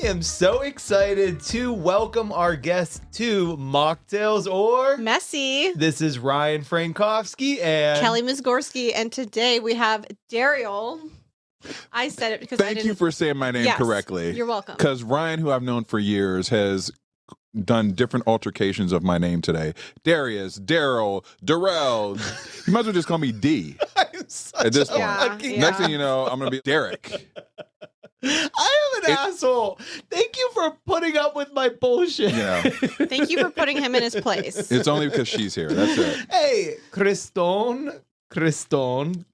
am so excited to welcome our guest to Mocktails or Messy. This is Ryan Frankowski and Kelly Mizgorski, and today we have Derrial. I said it because Thank you for saying my name correctly. You're welcome. Because Ryan, who I've known for years, has done different altercations of my name today. Darius, Daryl, Derrial. You might as well just call me D. I'm such at this a point. fucking Next thing you know, I'm going to be Derek. I am an asshole. Thank you for putting up with my bullshit. Yeah. Thank you for putting him in his place. It's only because she's here. That's it. Hey, Christon,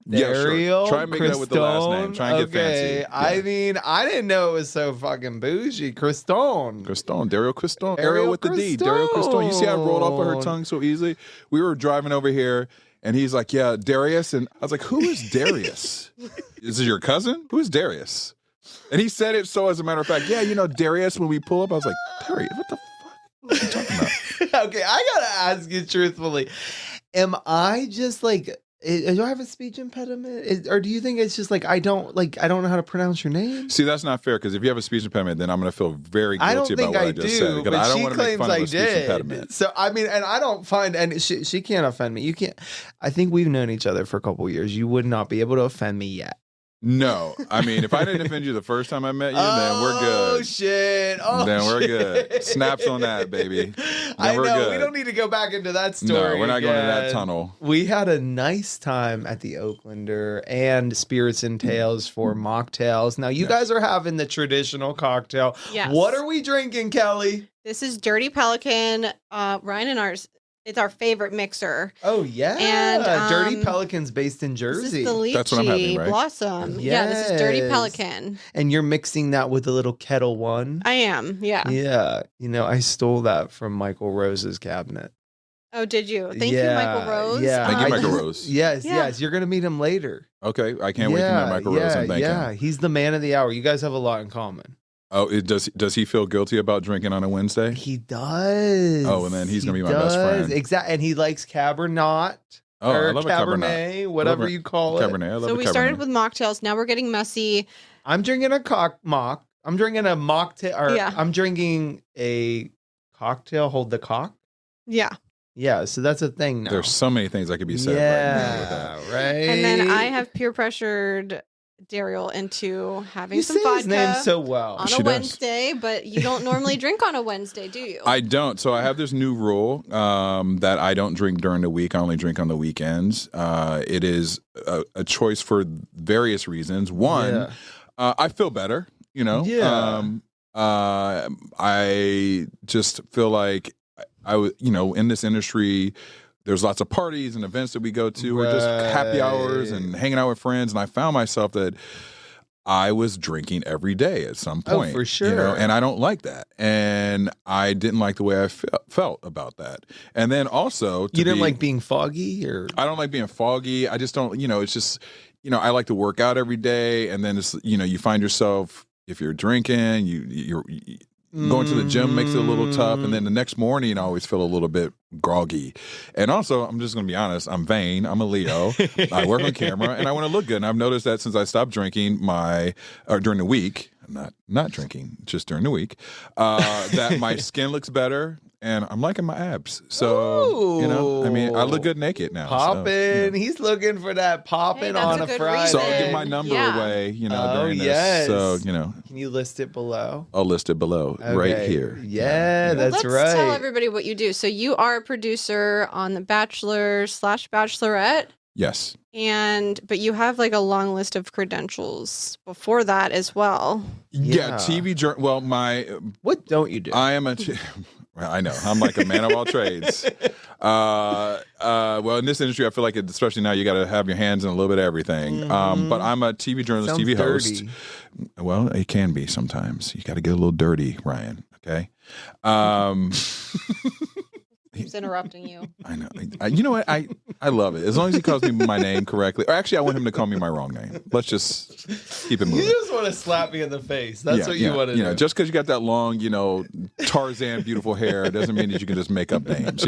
Derrial. Sure. Try and make that with the last name. Try and get fancy. Yeah. I mean, I didn't know it was so fucking bougie. Christon, Derrial Christon. Ariel with the D. Derrial Christon. You see how I rolled off of her tongue so easily? We were driving over here, and he's like, yeah, Darius. And I was like, who is Darius? Is it your cousin? Who is Darius? And he said it so, as a matter of fact, yeah, you know, Darius, when we pull up, I was like, Darius, what the fuck? What are you talking about? Okay, I gotta ask you truthfully. Am I just like, do I have a speech impediment? Or do you think it's just like, I don't know how to pronounce your name? See, that's not fair, because if you have a speech impediment, then I'm going to feel very guilty about what I just said. But I don't she want to make claims fun of I a speech did. impediment. So, I mean, and I don't find, and she can't offend me. You can't, I think we've known each other for a couple years. You would not be able to offend me yet. No, I mean, if I didn't offend you the first time I met you, then we're good. Oh shit! Then we're good. Snaps on that, baby. Then I know. good. We don't need to go back into that story. No, we're not going to that again. tunnel. We had a nice time at the Oaklander and Spirits and Tales for mocktails. Now you guys are having the traditional cocktail. Yes. What are we drinking, Kelly? This is Dirty Pelican. Ryan and ours. It's our favorite mixer. Oh yeah, And, Dirty Pelican's based in This Jersey. is the lychee That's what I'm having, right? blossom. Yeah, this is Dirty Yes. Pelican. And you're mixing that with a little Kettle One. I am. Yeah. Yeah, you know, I stole that from Michael Rose's cabinet. Oh, did you? Thank you, Michael Rose. Yeah, Thank you, I Michael just- Rose. Yes, Yeah. yes. You're gonna meet him later. Okay, I can't wait to meet Michael Rose and thank him. He's the man of the hour. You guys have a lot in common. Oh, does he feel guilty about drinking on a Wednesday? He does. Oh, and then he's gonna be my best friend. Exactly, and he likes Cabernet. Oh, I or love a Cabernet, whatever you call it. Cabernet. I love So a we Cabernet. started with mocktails. Now we're getting messy. I'm drinking a mock. I'm drinking a mocktail. Or Yeah. I'm drinking a cocktail. Hold the cock. Yeah. Yeah, so that's a thing now. There's so many things that could be said right now with that. right. And then I have peer pressured Derrial into having You some say vodka his name so well. on She a does. Wednesday, but you don't normally drink on a Wednesday, do you? I don't. So I have this new rule that I don't drink during the week. I only drink on the weekends. It is a choice for various reasons. One, I feel better. You know. Yeah. I just feel like in this industry, there's lots of parties and events that we go to, or just happy hours and hanging out with friends. And I found myself that I was drinking every day at some point. Oh, for sure. You know, and I don't like that. And I didn't like the way I felt about that. And then also, You didn't like being foggy, or I don't like being foggy. I just don't, it's just, I like to work out every day. And then it's, you find yourself, if you're drinking, you're going to the gym makes it a little tough. And then the next morning, I always feel a little bit groggy. And also, I'm just going to be honest, I'm vain. I'm a Leo. I work on camera and I want to look good. And I've noticed that since I stopped drinking during the week, not drinking, just during the week, that my skin looks better. And I'm liking my abs. So, I look good naked now. popping. So, He's looking for that popping that's on a a good Friday. reason. So I'll give my number away, during this. yes. So, Can you list it below? I'll list it below right Okay. here. Yeah, Well, that's let's right. tell everybody what you do. So you are a producer on The Bachelor/Bachelorette. Yes. But you have like a long list of credentials before that as well. Yeah, TV journal. Well, What don't you do? I am a. Well, I know. I'm like a man of all trades. Well, in this industry, I feel like, especially now, you got to have your hands in a little bit of everything. But I'm a TV journalist, Sounds TV host. dirty. Well, it can be sometimes. You got to get a little dirty, Ryan. Okay. Keeps interrupting you. I know. You know what? I love it. As long as he calls me my name correctly. Or actually, I want him to call me my wrong name. Let's just keep it moving. You just want to slap me in the face. That's what you want to do. Just because you got that long, Tarzan beautiful hair doesn't mean that you can just make up names,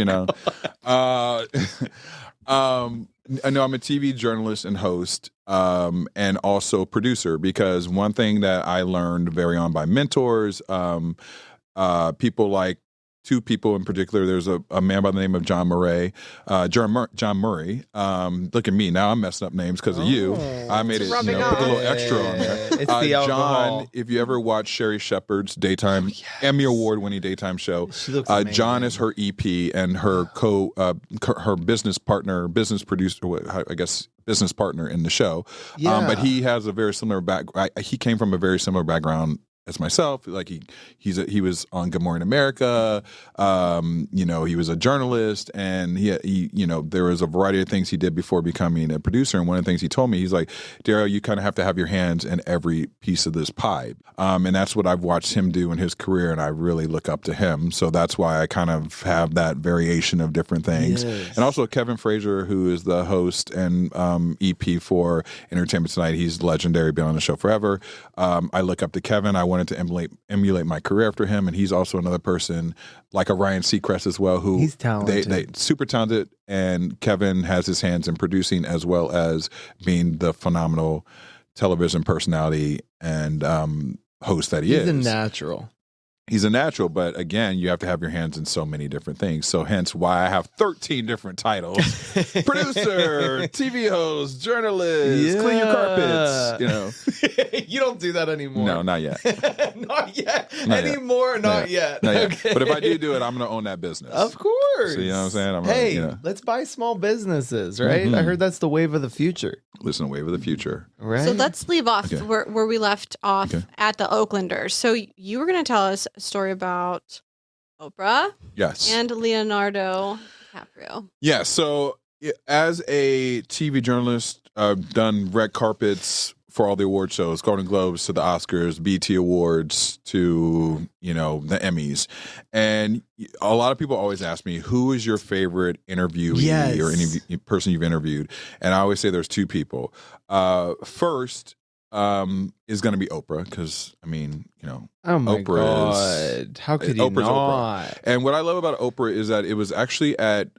I know I'm a TV journalist and host, and also producer, because one thing that I learned very on by mentors, people like two people in particular. There's a man by the name of John Murray. John Murray. Look at me now. I'm messing up names because of you. I made it. rubbing Put a little off. extra on there. It's the alcohol. John. If you ever watch Sherry Shepherd's daytime Emmy award-winning daytime show, She looks amazing. John is her EP and her her business partner, business producer. I guess business partner in the show. Yeah. But he has a very similar background. He came from a very similar background as myself. Like he was on Good Morning America. He was a journalist, and he there was a variety of things he did before becoming a producer. And one of the things he told me, he's like, Derrial, you kind of have to have your hands in every piece of this pie. And that's what I've watched him do in his career, and I really look up to him. So that's why I kind of have that variation of different things. Yes. And also Kevin Frazier, who is the host and EP for Entertainment Tonight. He's legendary, been on the show forever. I look up to Kevin. I wanted to emulate my career after him, and he's also another person like a Ryan Seacrest as well, who He's talented. They super talented, and Kevin has his hands in producing as well as being the phenomenal television personality and host that he is. He's a natural. He's a natural, but again, you have to have your hands in so many different things. So hence why I have 13 different titles. Producer, TV host, journalist, clean your carpets, You don't do that anymore. No, not yet. Not yet. Not yet. Anymore, not yet. Not yet. Okay. But if I do it, I'm going to own that business. Of course. So you know what I'm saying? Hey, let's buy small businesses, right? Mhm. I heard that's the wave of the future. Listen to Wave of the Future. Right? So let's leave off Okay. where we left off Okay. at the Oaklanders. So you were going to tell us a story about Oprah Yes. and Leonardo DiCaprio. Yeah. So as a TV journalist, I've done red carpets for all the award shows, Golden Globes to the Oscars, BET Awards to, the Emmys. And a lot of people always ask me, who is your favorite interviewee Yes. or any person you've interviewed? And I always say there's two people. First is going to be Oprah, because, oh my Oprah God. How could you Oprah's not? Oprah. And what I love about Oprah is that it was actually at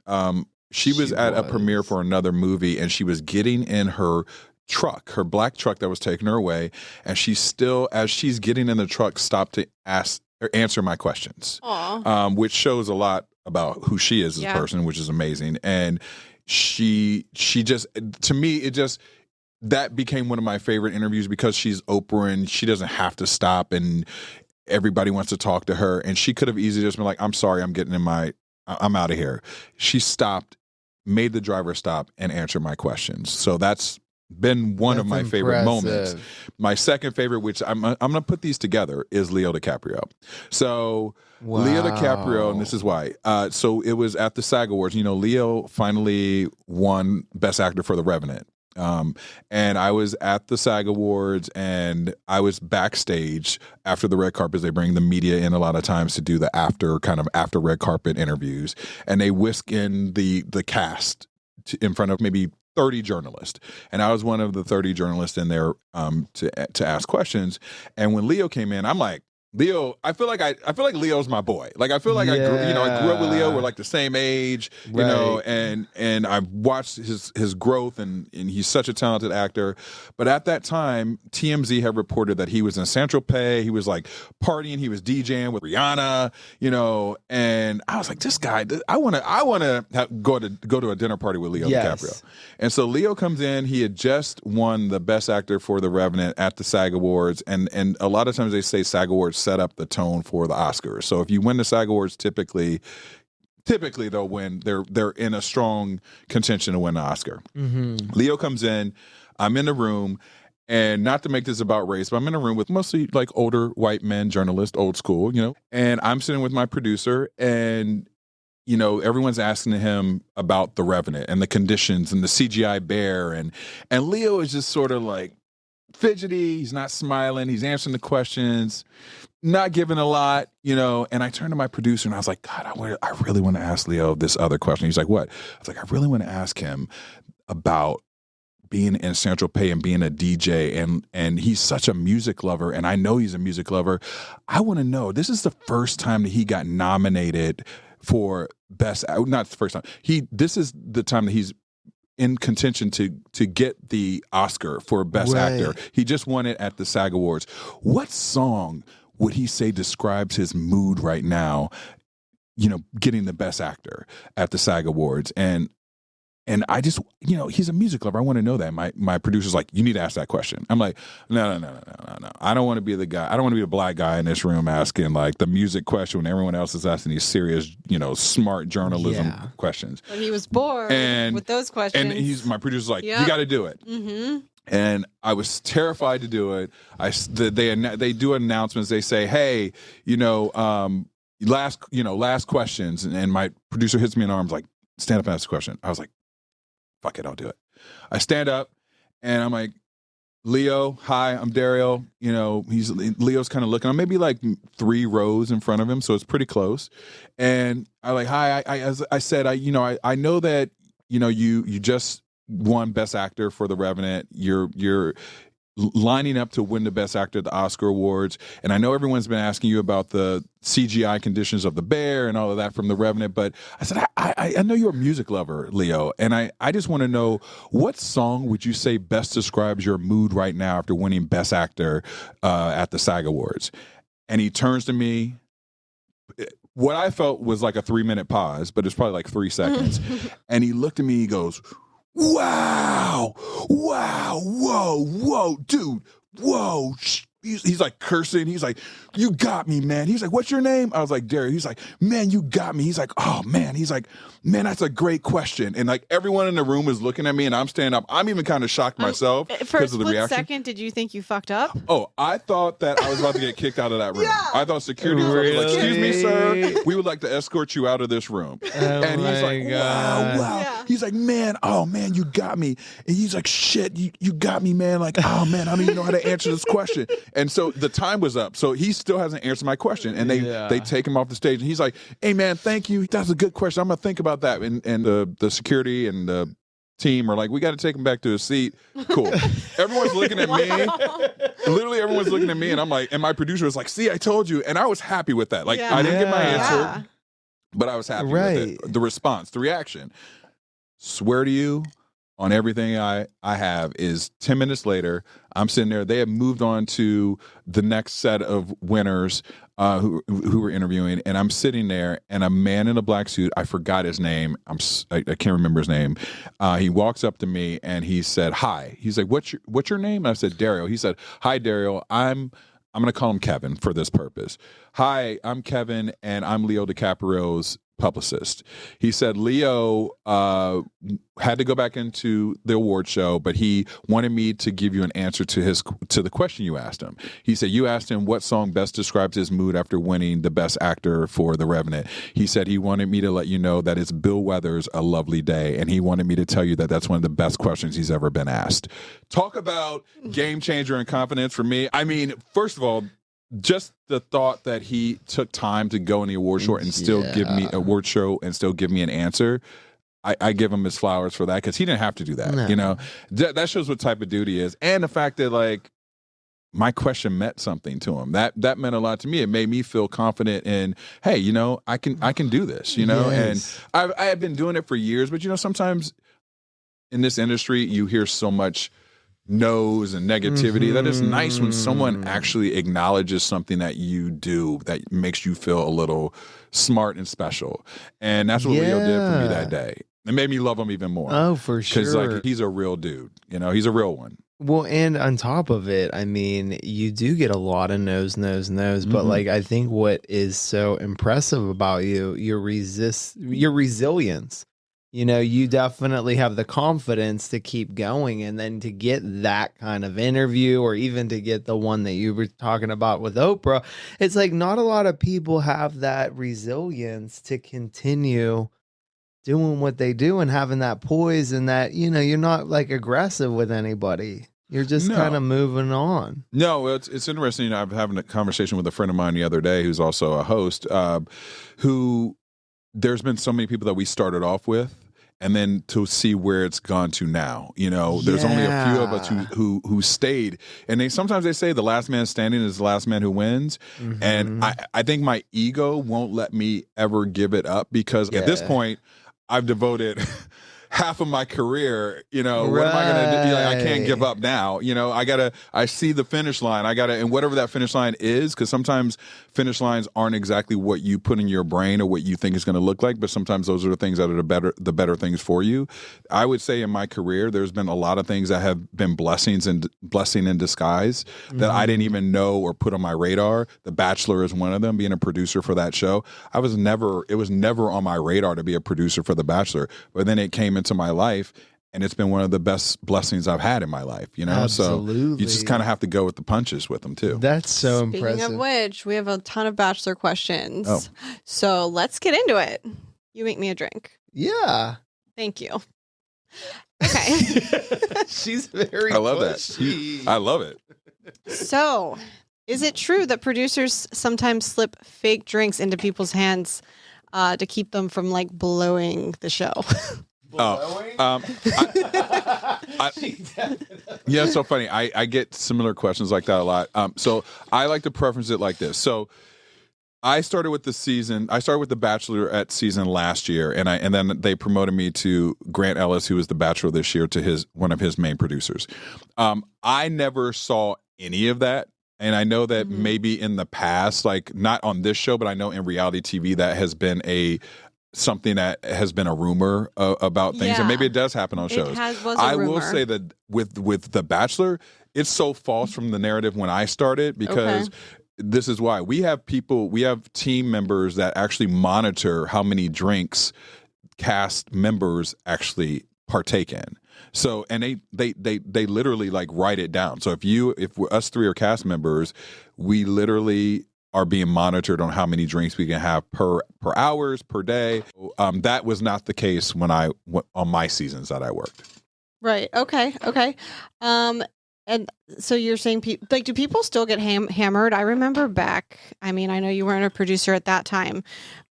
she was at a premiere for another movie, and she was getting in her truck, her black truck that was taking her away, and she still, as she's getting in the truck, stopped to answer my questions, Aw. which shows a lot about who she is as a person, which is amazing. And she just, to me, it just, that became one of my favorite interviews, because she's Oprah and she doesn't have to stop, and everybody wants to talk to her. And she could have easily just been like, I'm sorry, I'm out of here. She stopped, made the driver stop, and answer my questions. So that's been one of my favorite moments. My second favorite, which I'm going to put these together, is Leo DiCaprio. So Leo DiCaprio, and this is why. So it was at the SAG Awards. Leo finally won Best Actor for The Revenant. And I was at the SAG Awards, and I was backstage after the red carpet. They bring the media in a lot of times to do the after red carpet interviews, and they whisk in the cast in front of maybe 30 journalists. And I was one of the 30 journalists in there to ask questions. And when Leo came in, I'm like, Leo, I feel like Leo's my boy. Like, I feel like I grew up with Leo. We're like the same age, and I've watched his growth, and he's such a talented actor. But at that time, TMZ had reported that he was in Saint-Tropez. He was like partying. He was DJing with Rihanna, and I was like, this guy, I want to go to a dinner party with Leo DiCaprio. And so Leo comes in. He had just won the Best Actor for The Revenant at the SAG Awards, and a lot of times they say SAG Awards set up the tone for the Oscars. So if you win the SAG Awards, typically they'll win. They're in a strong contention to win the Oscar. Mm-hmm. Leo comes in. I'm in the room, and not to make this about race, but I'm in a room with mostly like older white men, journalists, old school, and I'm sitting with my producer, and everyone's asking him about The Revenant and the conditions and the CGI bear, and Leo is just sort of like fidgety. He's not smiling. He's answering the questions, not giving a lot, and I turned to my producer and I was like, God, I really want to ask Leo this other question. He's like, what? I was like, I really want to ask him about being in Saint-Tropez and being a DJ, and he's such a music lover, and I know he's a music lover. I want to know, this is the first time that he got nominated for not the first time. This is the time that he's in contention to get the Oscar for Best Actor. He just won it at the SAG Awards. What song would he say describes his mood right now, getting the Best Actor at the SAG Awards? And I just, he's a music lover. I want to know that. My producer's like, you need to ask that question. I'm like, no. I don't want to be the guy. I don't want to be the black guy in this room asking like the music question when everyone else is asking these serious, smart journalism questions. But he was bored with those questions. And my producer's like, you got to do it. Mm-hmm. And I was terrified to do it. They do announcements. They say, hey, last questions. And my producer hits me in the arms like, stand up and ask the question. I was like, fuck it, I'll do it. I stand up and I'm like, Leo, hi, I'm Derrial. Leo's kind of looking. I'm maybe like 3 rows in front of him, so it's pretty close. And I like, hi. As I said, I know that you just won Best Actor for The Revenant. You're lining up to win the Best Actor at the Oscar Awards. And I know everyone's been asking you about the CGI conditions of the bear and all of that from The Revenant, but I said, I know you're a music lover, Leo, and I just want to know, what song would you say best describes your mood right now after winning Best Actor at the SAG Awards? And he turns to me. What I felt was like a 3-minute pause, but it's probably like 3 seconds. And he looked at me, he goes, wow, whoa, dude, whoa. He's like cursing. He's like, you got me, man. He's like, what's your name? I was like, Derrial. He's like, man, you got me. He's like, oh, man. He's like, man, that's a great question. And like everyone in the room is looking at me and I'm standing up. I'm even kind of shocked myself because of the reaction. For a split second, did you think you fucked up? Oh, I thought that I was about to get kicked out of that room. I thought security was like, excuse me, sir. We would like to escort you out of this room. And he's like, wow. Yeah. He's like, man, oh, man, you got me. And he's like, shit, you got me, man. Like, oh, man, I don't even know how to answer this question. And so the time was up. So he still hasn't answered my question. And they take him off the stage. And he's like, hey, man, thank you. That's a good question. I'm going to think about that. And the security and the team are like, we got to take him back to his seat. Cool. Everyone's looking at me. Literally everyone's looking at me. And I'm like, and my producer was like, see, I told you. And I was happy with that. Like, I didn't get my answer, but I was happy with it. The response, the reaction. Swear to you, on everything I have is 10 minutes later, I'm sitting there. They have moved on to the next set of winners who were interviewing, and I'm sitting there, and a man in a black suit, I forgot his name. I can't remember his name. He walks up to me and he said, "Hi." He's like, "What's your name?" And I said, "Derrial." He said, "Hi, Derrial. I'm going to call him Kevin for this purpose. Hi, I'm Kevin, and I'm Leo DiCaprio's publicist." He said Leo had to go back into the award show, but he wanted me to give you an answer to the question you asked him. He said you asked him what song best describes his mood after winning the Best Actor for The Revenant. He said he wanted me to let you know that it's Bill Weathers' A Lovely Day, and he wanted me to tell you that that's one of the best questions he's ever been asked. Talk about game changer and confidence for me. I mean, first of all, just the thought that he took time to go in the award show and still give me an answer. I give him his flowers for that, because he didn't have to do that. No. That shows what type of dude he is, and the fact that like my question meant something to him. That meant a lot to me. It made me feel confident in, hey, I can do this. Yes. And I have been doing it for years, but sometimes in this industry you hear so much no's and negativity that is nice when someone actually acknowledges something that you do that makes you feel a little smart and special. And that's what Leo did for me that day. It made me love him even more. Oh, for sure. Because like he's a real dude. He's a real one. Well, and on top of it, I mean, you do get a lot of no's, but like I think what is so impressive about you, your resilience. You definitely have the confidence to keep going, and then to get that kind of interview, or even to get the one that you were talking about with Oprah. It's like not a lot of people have that resilience to continue doing what they do and having that poise, and that, you're not like aggressive with anybody. You're just kind of moving on. No, it's interesting. I'm having a conversation with a friend of mine the other day who's also a host, who there's been so many people that we started off with, and then to see where it's gone to now. There's only a few of us who stayed, and sometimes they say the last man standing is the last man who wins. And I think my ego won't let me ever give it up, because at this point I've devoted half of my career. What am I going to do? I can't give up now. I see the finish line. And whatever that finish line is, because sometimes finish lines aren't exactly what you put in your brain or what you think is going to look like, but sometimes those are the things that are the better things for you. I would say in my career, there's been a lot of things that have been blessing in disguise that I didn't even know or put on my radar. The Bachelor is one of them. Being a producer for that show, it was never on my radar to be a producer for The Bachelor, but then it came into my life. And it's been one of the best blessings I've had in my life, Absolutely. So you just kind of have to go with the punches with them too. That's so impressive. Speaking of which, we have a ton of Bachelor questions. Oh. So let's get into it. You make me a drink. Yeah. Thank you. Okay. She's very I love pushy. that. I love it. So, is it true that producers sometimes slip fake drinks into people's hands to keep them from blowing the show? Yeah, it's so funny. I get similar questions like that a lot. So I like to preference it like this. So I started with The Bachelorette season last year, and then they promoted me to Grant Ellis, who was The Bachelor this year, to one of his main producers. I never saw any of that. And I know that maybe in the past, not on this show, but I know in reality TV that has been something that has been a rumor about things, and maybe it does happen on shows. I will say that with The Bachelor, it's so false from the narrative when I started, because this is why we have team members that actually monitor how many drinks cast members actually partake in. So, and they literally write it down. So if us three are cast members, we literally are being monitored on how many drinks we can have per hours, per day. That was not the case on my seasons that I worked. Right. Okay. And so you're saying, do people still get hammered? I remember back, I know you weren't a producer at that time,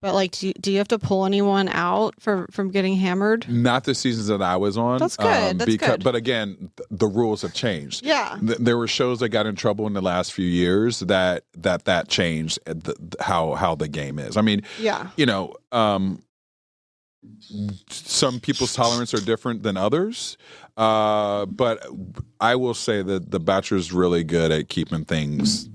but do you have to pull anyone out from getting hammered? Not the seasons that I was on. That's good. Good. But again, the rules have changed. Yeah. There were shows that got in trouble in the last few years that changed how the game is. Some people's tolerance are different than others, but I will say that The Bachelor is really good at keeping things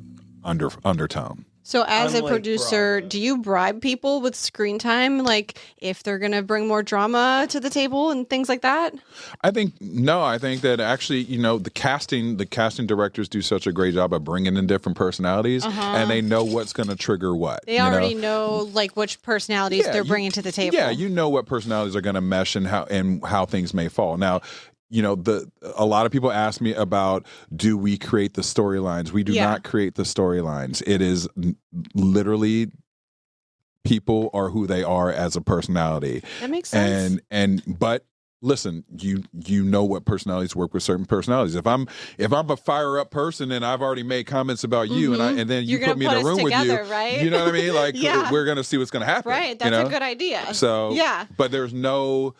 undertone. So as a producer, do you bribe people with screen time, if they're going to bring more drama to the table and things like that? I think that actually, the casting directors do such a great job of bringing in different personalities, and they know what's going to trigger what. They already know which personalities they're bringing to the table. Yeah, you know what personalities are going to mesh and how things may fall. Now, a lot of people ask me about, do we create the storylines? We do not create the storylines. It is literally people are who they are as a personality. That makes sense. But listen, you know what personalities work with certain personalities. If I'm a fire up person and I've already made comments about you, and then you put me in a room with you, right? You know what I mean? We're gonna see what's gonna happen. Right. That's a good idea. So but there's no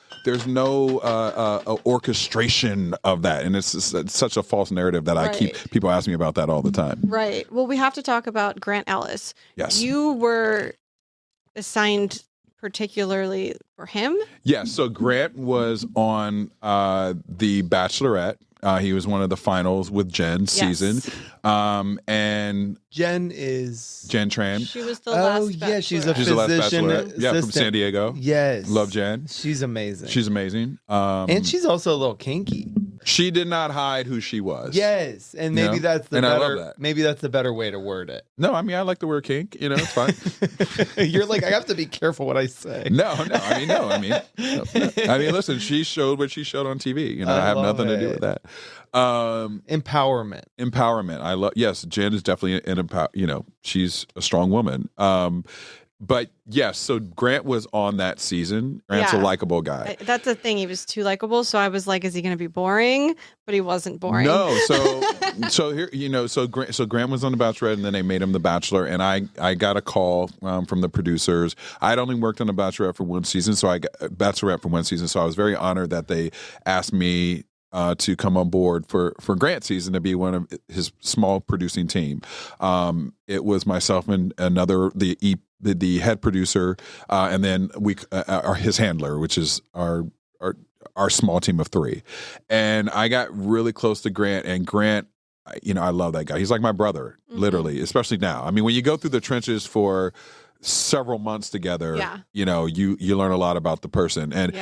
orchestration of that, and it's such a false narrative that I keep people ask me about that all the time. Right. Well, we have to talk about Grant Ellis. Yes. You were assigned particularly for him? Yes. So Grant was on The Bachelorette. He was one of the finals with Jen's season. And Jen Tran. She was the last yeah, she's a the last physician Bachelorette. Yeah, from San Diego. Yes. Love Jen. She's amazing. She's amazing. And she's also a little kinky. She did not hide who she was. Yes, and maybe that's the and better. I love that. Maybe that's the better way to word it. No, I like the word kink. It's fine. You're like, I have to be careful what I say. No. Listen, she showed what she showed on TV. I have nothing to do with that. Empowerment. I love. Yes, Jen is definitely she's a strong woman. But yes, so Grant was on that season. Grant's a likable guy. That's the thing. He was too likable. So I was like, is he going to be boring? But he wasn't boring. No. So here, so Grant was on The Bachelorette, and then they made him The Bachelor. And I got a call from the producers. I'd only worked on The Bachelorette for one season, so I was very honored that they asked me to come on board for Grant's season to be one of his small producing team. It was myself and another the head producer, and then his handler, which is our our small team of 3. And I got really close to Grant, and Grant, I love that guy. He's like my brother, literally, especially now. I mean, when you go through the trenches for several months together, you learn a lot about the person. And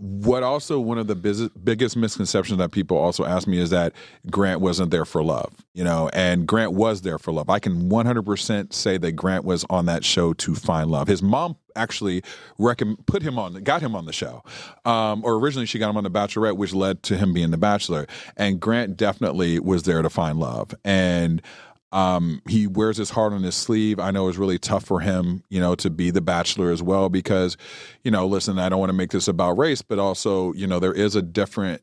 what also one of the biggest misconceptions that people also ask me is that Grant wasn't there for love, and Grant was there for love. I can 100% say that Grant was on that show to find love. His mom actually got him on the show. Or originally she got him on The Bachelorette, which led to him being The Bachelor. And Grant definitely was there to find love. And he wears his heart on his sleeve. I know it was really tough for him, to be the Bachelor as well, because, listen, I don't want to make this about race, but also, there is a different,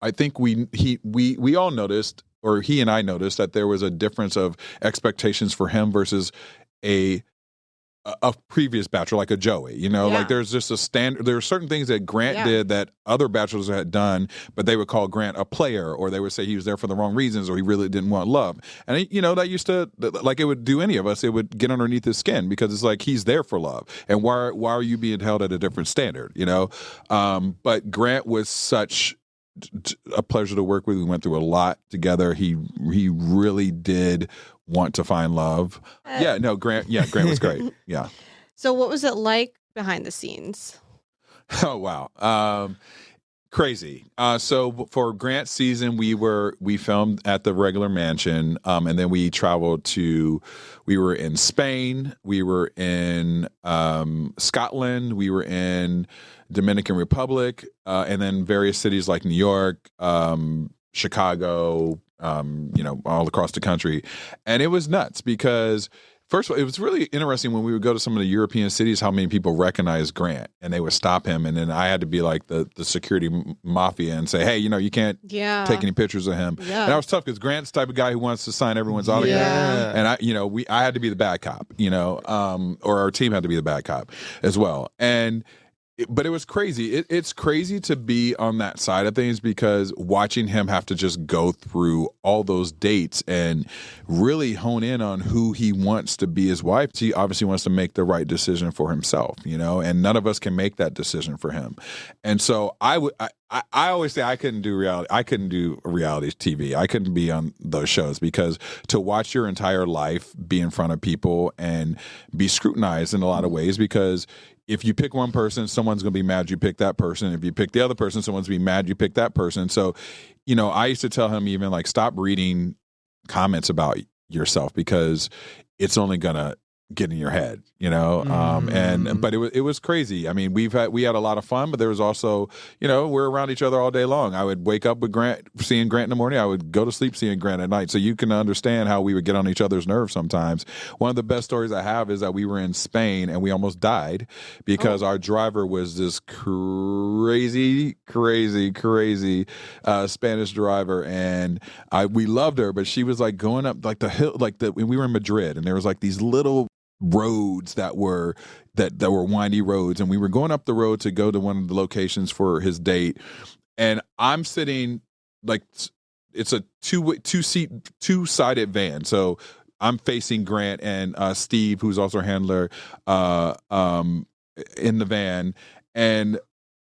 I think we all noticed, or he and I noticed, that there was a difference of expectations for him versus a previous Bachelor, like a Joey, like there's just a standard. There are certain things that Grant did that other Bachelors had done, but they would call Grant a player, or they would say he was there for the wrong reasons, or he really didn't want love. And that used to, like, it would do any of us. It would get underneath his skin, because it's like, he's there for love, and why are you being held at a different standard? But Grant was such a pleasure to work with. We went through a lot together. He really did want to find love. Grant was great. Yeah. So what was it like behind the scenes? Oh, wow. Crazy. So for Grant's season, we filmed at the regular mansion. And then we traveled we were in Spain, we were in Scotland, we were in Dominican Republic, and then various cities like New York, Chicago, all across the country. And it was nuts, because first of all, it was really interesting when we would go to some of the European cities, how many people recognized Grant, and they would stop him. And then I had to be like the security mafia and say, hey, you can't take any pictures of him. Yeah. And that was tough, because Grant's the type of guy who wants to sign everyone's autograph. Yeah. And I had to be the bad cop, or our team had to be the bad cop as well. But it was crazy. It's crazy to be on that side of things, because watching him have to just go through all those dates and really hone in on who he wants to be his wife. He obviously wants to make the right decision for himself, and none of us can make that decision for him. And so I always say I couldn't do reality TV. I couldn't be on those shows, because to watch your entire life be in front of people and be scrutinized in a lot of ways, because if you pick one person, someone's going to be mad you picked that person. If you pick the other person, someone's going to be mad you picked that person. So, I used to tell him, even, like, stop reading comments about yourself, because it's only going to get in your head, but it was crazy. I mean, we had a lot of fun, but there was also, we're around each other all day long. I would wake up with Grant, seeing Grant in the morning. I would go to sleep seeing Grant at night. So you can understand how we would get on each other's nerves sometimes. One of the best stories I have is that we were in Spain and we almost died because our driver was this crazy Spanish driver, and we loved her, but she was like going up like the hill, we were in Madrid, and there was like these little roads that were windy roads, and we were going up the road to go to one of the locations for his date, and I'm sitting, like, it's a two-sided van, so I'm facing Grant and Steve, who's also a handler, in the van, and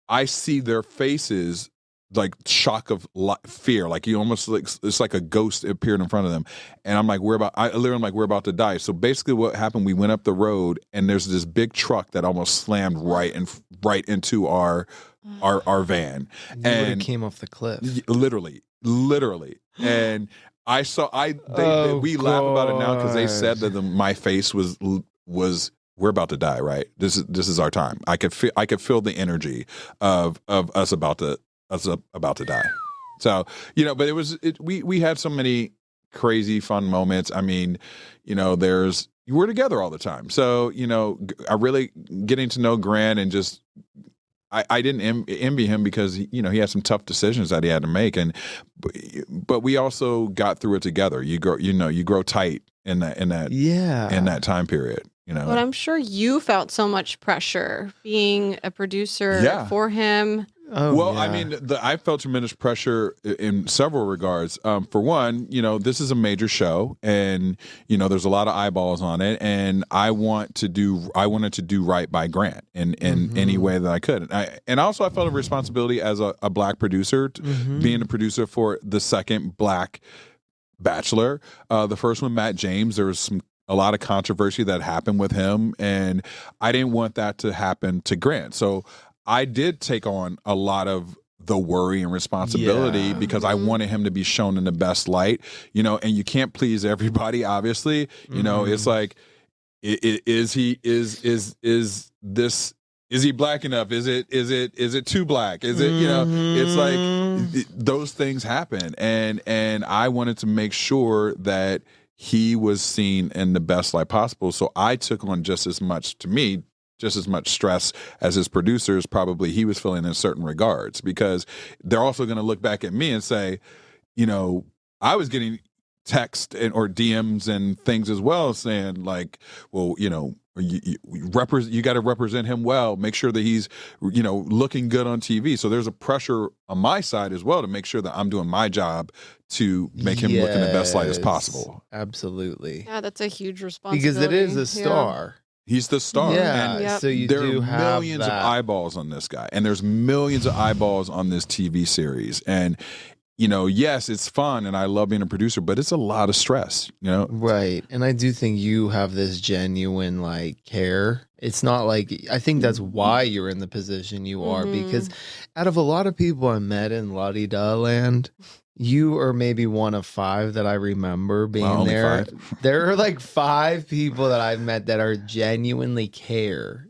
I see their faces like shock of fear, like you almost, like it's like a ghost appeared in front of them, and I'm like, we're about to die. So basically, what happened? We went up the road, and there's this big truck that almost slammed right into our van, and came off the cliff, literally. And we laugh about it now, because they said that my face was we're about to die, right? This is our time. I could feel the energy of us about to die. So, but we had so many crazy fun moments. I mean, we're together all the time. So, I really getting to know Grant, and just, I didn't envy him, because, he had some tough decisions that he had to make. But we also got through it together. You grow tight in that time period. But I'm sure you felt so much pressure being a producer for him. Oh, Well, yeah. I mean, I felt tremendous pressure in several regards. For one, this is a major show, and there's a lot of eyeballs on it, and I wanted to do right by Grant in any way that I could. And also I felt a responsibility as a black producer, being a producer for the second black Bachelor. The first one, Matt James, there was a lot of controversy that happened with him, and I didn't want that to happen to Grant. So I did take on a lot of the worry and responsibility because I wanted him to be shown in the best light, and you can't please everybody, obviously. It's like, is he black enough? Is it too black? Is it, it's like those things happen. And I wanted to make sure that he was seen in the best light possible. So I took on just as much stress as his producers probably he was feeling in certain regards, because they're also going to look back at me and say, I was getting text or DMs and things as well saying like, well, you got to represent him well, make sure that he's, looking good on TV. So there's a pressure on my side as well to make sure that I'm doing my job to make him look in the best light as possible. Absolutely. Yeah, that's a huge responsibility. Because it is a star. He's the star. Yeah, and so you there do are have millions of eyeballs on this guy, and there's millions of eyeballs on this TV series. And yes, it's fun, and I love being a producer, but it's a lot of stress. Right. And I do think you have this genuine care. It's not like, I think that's why you're in the position you are, because out of a lot of people I met in La-di-da land, you are maybe one of 5 that I remember being there. 5. There are 5 people that I've met that are genuinely care.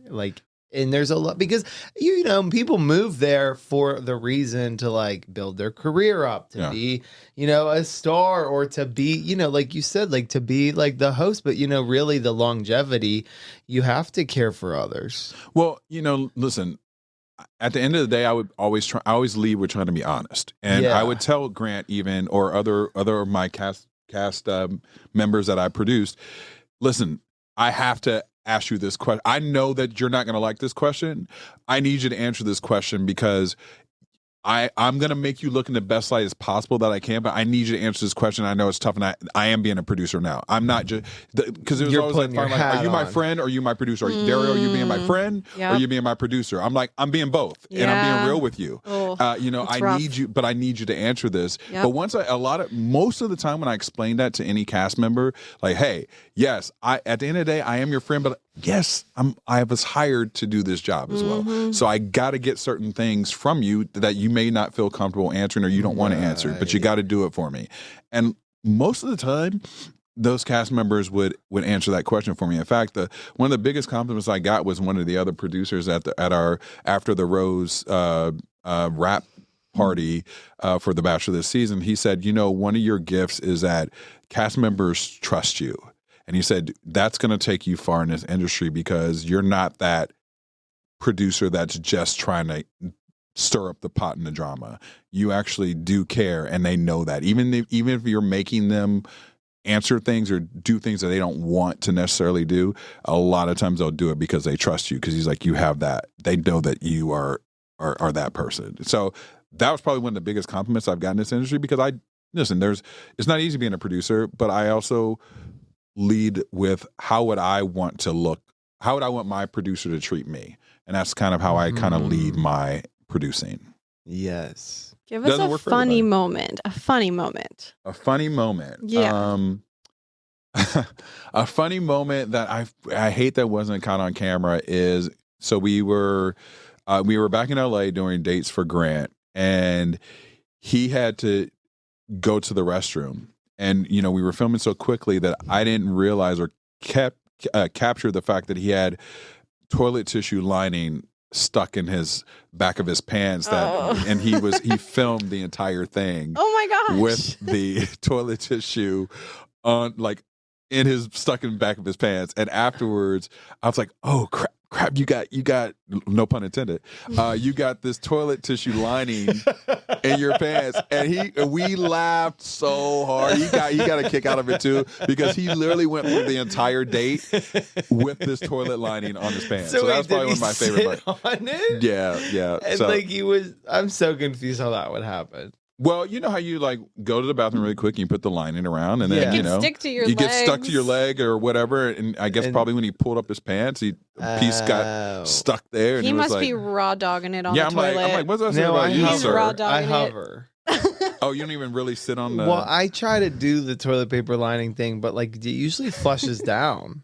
And there's a lot, because people move there for the reason to build their career up, to be a star, or to be like you said, to be the host. But really the longevity, you have to care for others. Well, listen, at the end of the day, I always lead with trying to be honest, and I would tell Grant or other of my cast members that I produced, listen, I have to ask you this question. I know that you're not going to like this question. I need you to answer this question because I'm going to make you look in the best light as possible that I can, but I need you to answer this question. I know it's tough, and I am being a producer now. I'm not just, because it was You're always are you my friend or are you my producer? Derrial, are you being my friend or are you being my producer? I'm like, I'm being both, and I'm being real with you. I rough. need you, but I need you to answer this. But most of the time when I explain that to any cast member, hey, yes, at the end of the day, I am your friend, but yes, I was hired to do this job as well. So I got to get certain things from you that you may not feel comfortable answering or you don't want to answer, but you got to do it for me. And most of the time, those cast members would answer that question for me. In fact, one of the biggest compliments I got was one of the other producers at our After the Rose rap party for The Bachelor this season. He said, one of your gifts is that cast members trust you. And he said, that's going to take you far in this industry because you're not that producer that's just trying to stir up the pot in the drama. You actually do care, and they know that. Even if you're making them answer things or do things that they don't want to necessarily do, a lot of times they'll do it because they trust you, because he's like, you have that. They know that you are that person. So that was probably one of the biggest compliments I've gotten in this industry, because it's not easy being a producer, but I also lead with how would I want my producer to treat me. And that's kind of how I kind of lead my producing. Yes. Give us a funny moment. A funny moment. A funny moment. Yeah. A funny moment that I hate that wasn't caught on camera is, so we were back in LA doing dates for Grant, and he had to go to the restroom. And, we were filming so quickly that I didn't realize or capture the fact that he had toilet tissue lining stuck in his back of his pants, and he filmed the entire thing. Oh my gosh. With the toilet tissue on, in his stuck in the back of his pants. And afterwards I was like, oh crap, you got no pun intended. You got this toilet tissue lining in your pants, and we laughed so hard. He got a kick out of it too, because he literally went through the entire date with this toilet lining on his pants. So that's probably one of my favorite parts. On it? Yeah. And like I'm so confused how that would happen. Well, you know how you like go to the bathroom really quick and you put the lining around, and then It can stick to your get stuck to your leg or whatever. And I guess probably when he pulled up his pants, a piece got stuck there. And he must like, be raw dogging it on the I'm toilet. like, what's that say about I you, hover. sir? Raw dogging I hover. Oh, you don't even really sit on the. Well, I try to do the toilet paper lining thing, but like it usually flushes down.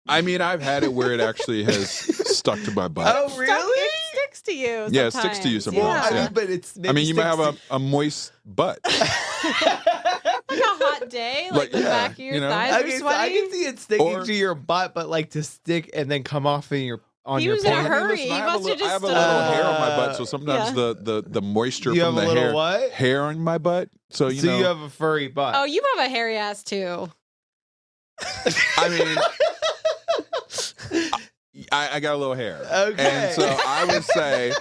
I mean, I've had it where it actually has stuck to my butt. Oh, really? It sticks to you. Yeah, it sticks to you sometimes. sometimes. Well, Yeah. but it's. I mean, you might have a moist butt. Like a hot day, like the back of your thighs are I sweaty. can see it sticking to your butt, but like to stick and then come off in your He your was in a pants. hurry. Listen, He I must have just have a stood little up. hair on my butt, so sometimes the moisture You from have the a little hair what? hair on my butt. So you know, you have a furry butt. Oh, you have a hairy ass too. I mean, I got a little hair. Okay. And so I would say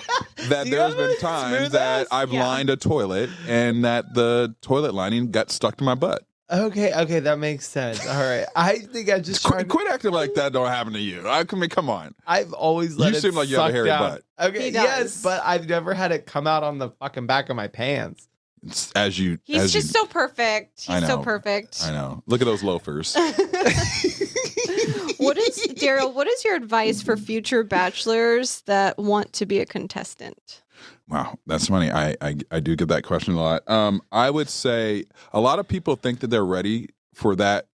that Do you there's have been a times smooth that ass? I've Yeah. lined a toilet and that the toilet lining got stuck to my butt. Okay, that makes sense. All right, I think I just Quit acting like that don't happen to you. I mean, come on. I've always let You it seem like you have a suck hairy down. butt. Okay, He yes, does. but I've never had it come out on the fucking back of my pants. It's as you. He's as just you, so perfect. I He's so know. perfect. I know. Look at those loafers. What is Derrial? What is your advice for future bachelors that want to be a contestant? Wow, that's funny. I do get that question a lot. I would say a lot of people think that they're ready for that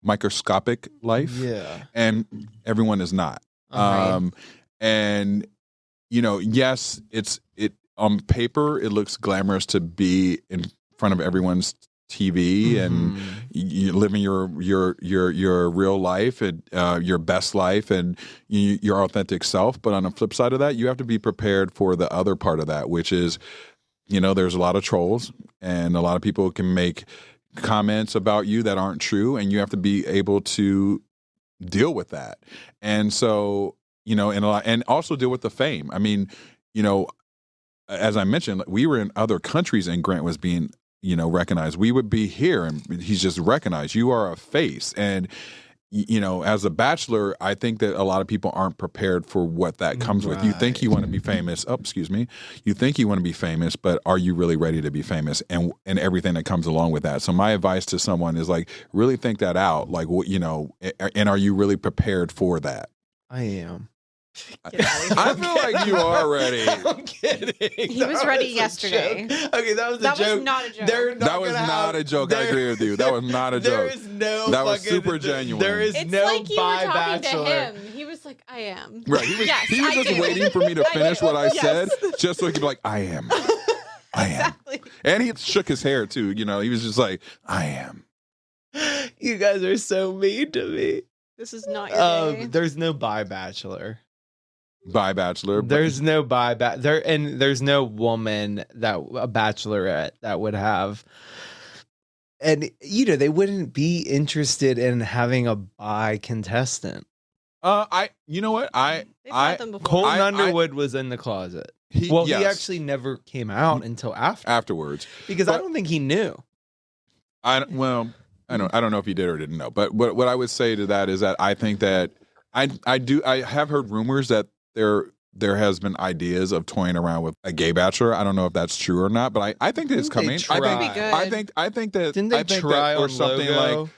microscopic life, Yeah. and everyone is not. Uh-huh. And you know, yes, it on paper it looks glamorous to be in front of everyone's TV and you living your real life and your best life and your authentic self. But on the flip side of that, you have to be prepared for the other part of that, which is, you know, there's a lot of trolls and a lot of people can make comments about you that aren't true, and you have to be able to deal with that. And so, you know, and also deal with the fame. I mean, you know, as I mentioned, we were in other countries and Grant was being, you know, recognized. We would be here and he's just recognized. You are a face. And, you know, as a bachelor, I think that a lot of people aren't prepared for what that comes with. You think you want to be famous. Oh, excuse me. You think you want to be famous, but are you really ready to be famous and everything that comes along with that? So my advice to someone is like, really think that out. Like, what, you know, and are you really prepared for that? I am. I feel like you are ready. I'm kidding. He was ready yesterday. Okay, that was a joke. That was not a joke. That was not a joke. I agree with you. That was not a There joke. is no. That was fucking- super genuine. There is It's no like you were bi talking bachelor. to him. He was like, "I am." Right. Yes, he was I just do. waiting for me to I finish do. what I Yes. said, just so he could be like, I am. I am. Exactly. And he shook his hair too. You know, he was just like, I am. You guys are so mean to me. This is not your day. There's no bi bachelor. Bi bachelor. There's no there's no woman that a bachelorette that would have. And you know, they wouldn't be interested in having a bi contestant. You know what? They've had them before. Colton I- Underwood was in the closet. He yes, actually never came out until afterwards because I But- don't think he knew. I don't know if he did or didn't know. But what I would say to that is that I think that I have heard rumors that there has been ideas of toying around with a gay bachelor. I don't know if that's true or not, but I think that it's coming. Tried. That'd be good. I think that Didn't they I think try that, or on something logo? like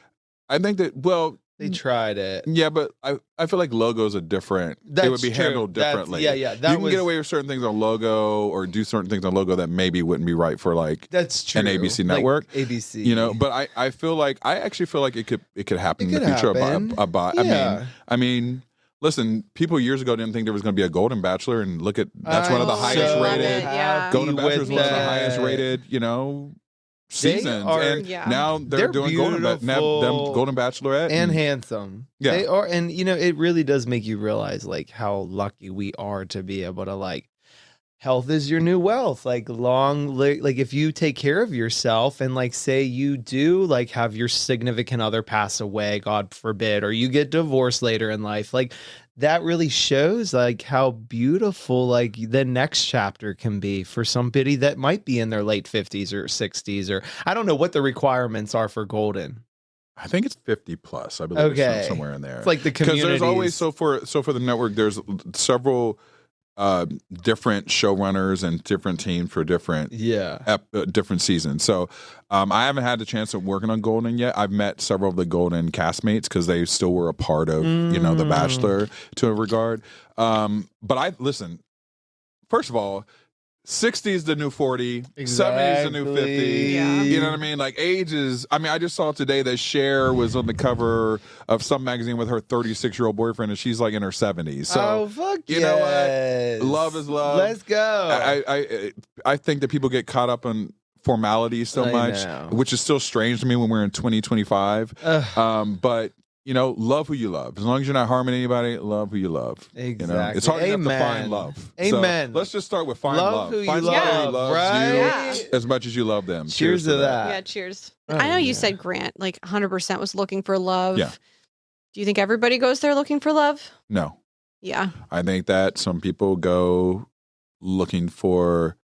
I think that They tried it. yeah, but I feel like logos are different. It That's would be true. handled differently. Yeah. You can get away with certain things on logo or do certain things on logo that maybe wouldn't be right for like That's true. an ABC Like network. ABC. you know. But I actually feel like it could happen It in the could future. happen. I Yeah. mean, listen, people years ago didn't think there was going to be a Golden Bachelor, and look at that's one of the I'm highest so rated. Yeah. Golden Bachelor is one of the that. highest rated, you know, They seasons, are- and Yeah. now they're doing Golden beautiful Golden Bachelorette and handsome. Yeah. They are, and you know, it really does make you realize like how lucky we are to be able to like health is your new wealth. Like like if you take care of yourself and like say you do like have your significant other pass away, God forbid, or you get divorced later in life, like that really shows like how beautiful like the next chapter can be for somebody that might be in their late 50s or 60s, or I don't know what the requirements are for golden. I think it's 50 plus. I believe it's somewhere in there. It's like the community. Because there's always so for the network, there's several different showrunners and different teams for different different seasons. So I haven't had the chance of working on Golden yet. I've met several of the Golden castmates because they still were a part of The Bachelor to a regard. But listen. First of all, 60 is the new 40, 70 is the new 50. Yeah. You know what I mean? Like ages. I mean, I just saw today that Cher was on the cover of some magazine with her 36-year-old boyfriend, and she's like in her 70s. So, fuck you know what? Love is love. Let's go. I think that people get caught up on formalities so much, which is still strange to me when we're in 2025. But love who you love. As long as you're not harming anybody, love who you love. Exactly. It's hard enough to find love. Amen. So let's just start with find love. Who Find you somebody love, who loves right? you as much as you love them. Cheers to that. Yeah, cheers. I know you said Grant, like 100% was looking for love. Yeah. Do you think everybody goes there looking for love? No. Yeah. I think that some people go looking for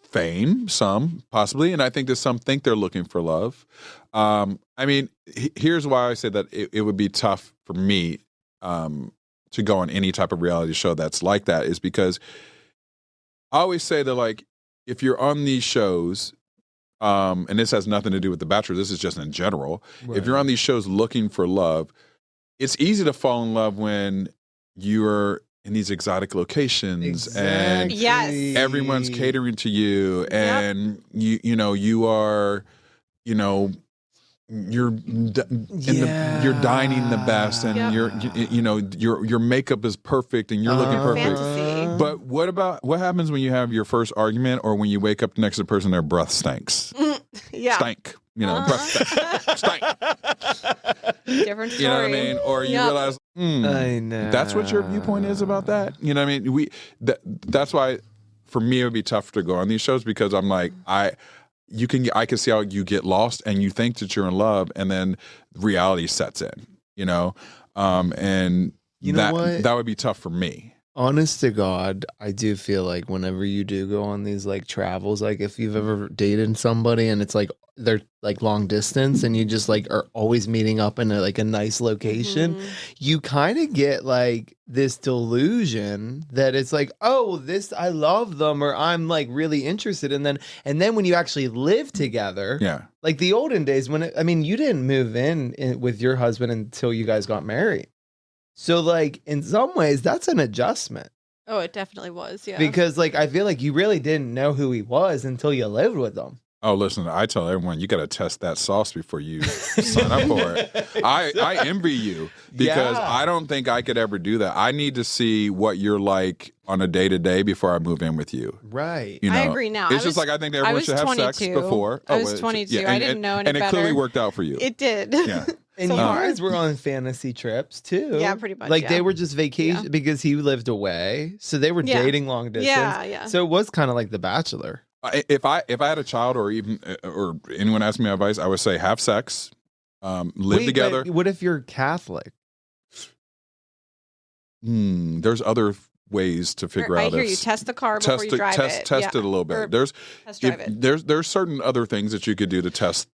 fame, some possibly, and I think that some think they're looking for love. I mean, here's why I say that it would be tough for me to go on any type of reality show that's like that, is because I always say that, like, if you're on these shows, and this has nothing to do with The Bachelor, this is just in general, Right. If you're on these shows looking for love, it's easy to fall in love when you're in these exotic locations and Yes. everyone's catering to you, and you are, you're dining the best, and your makeup is perfect, and you're looking perfect. Fantasy. But what happens when you have your first argument, or when you wake up next to the person, their breath stinks? Yeah. Stank. Breath stank. Different story. You know what I mean? Or you realize, I know. that's what your viewpoint is about that. You know what I mean? That's why for me it would be tough to go on these shows, because I'm like, I can see how you get lost and you think that you're in love, and then reality sets in, and that would be tough for me. Honest to God, I do feel like whenever you do go on these like travels, like if you've ever dated somebody and it's like they're like long distance and you just like are always meeting up in a nice location, you kind of get like this delusion that it's like, oh, I love them, or I'm like really interested in them. And then when you actually live together, like the olden days when you didn't move in with your husband until you guys got married. So, like, in some ways, that's an adjustment. Oh, it definitely was, yeah. Because, like, I feel like you really didn't know who he was until you lived with him. Oh, listen, I tell everyone, you got to test that sauce before you sign up for it. I envy you, because I don't think I could ever do that. I need to see what you're like on a day-to-day before I move in with you. Right. I agree now. It's just like I think that everyone should have sex before. I was 22. I didn't know any better. And it clearly worked out for you. It did. Yeah. And you guys were on fantasy trips too. Yeah, pretty much. Like they were just vacation because he lived away, so they were dating long distance. Yeah. So it was kind of like The Bachelor. If I had a child, or anyone asked me advice, I would say have sex, live together. But what if you're Catholic? There's other ways to figure out. I hear you. Test the car before you drive it. Test it a little bit. There's certain other things that you could do to test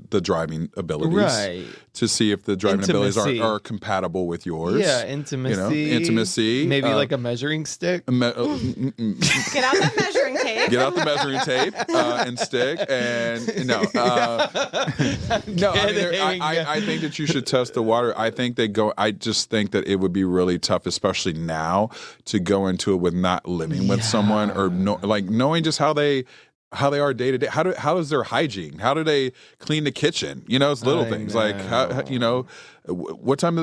the driving abilities, right? To see if the driving abilities are compatible with yours. Yeah, intimacy. Intimacy. Maybe like a measuring stick. Get out that measuring tape. Get out the measuring tape and stick. And no. I think that you should test the water. I just think that it would be really tough, especially now, to go into it with not living with someone, or knowing just how they are day to day. How is their hygiene? How do they clean the kitchen? It's little things like what time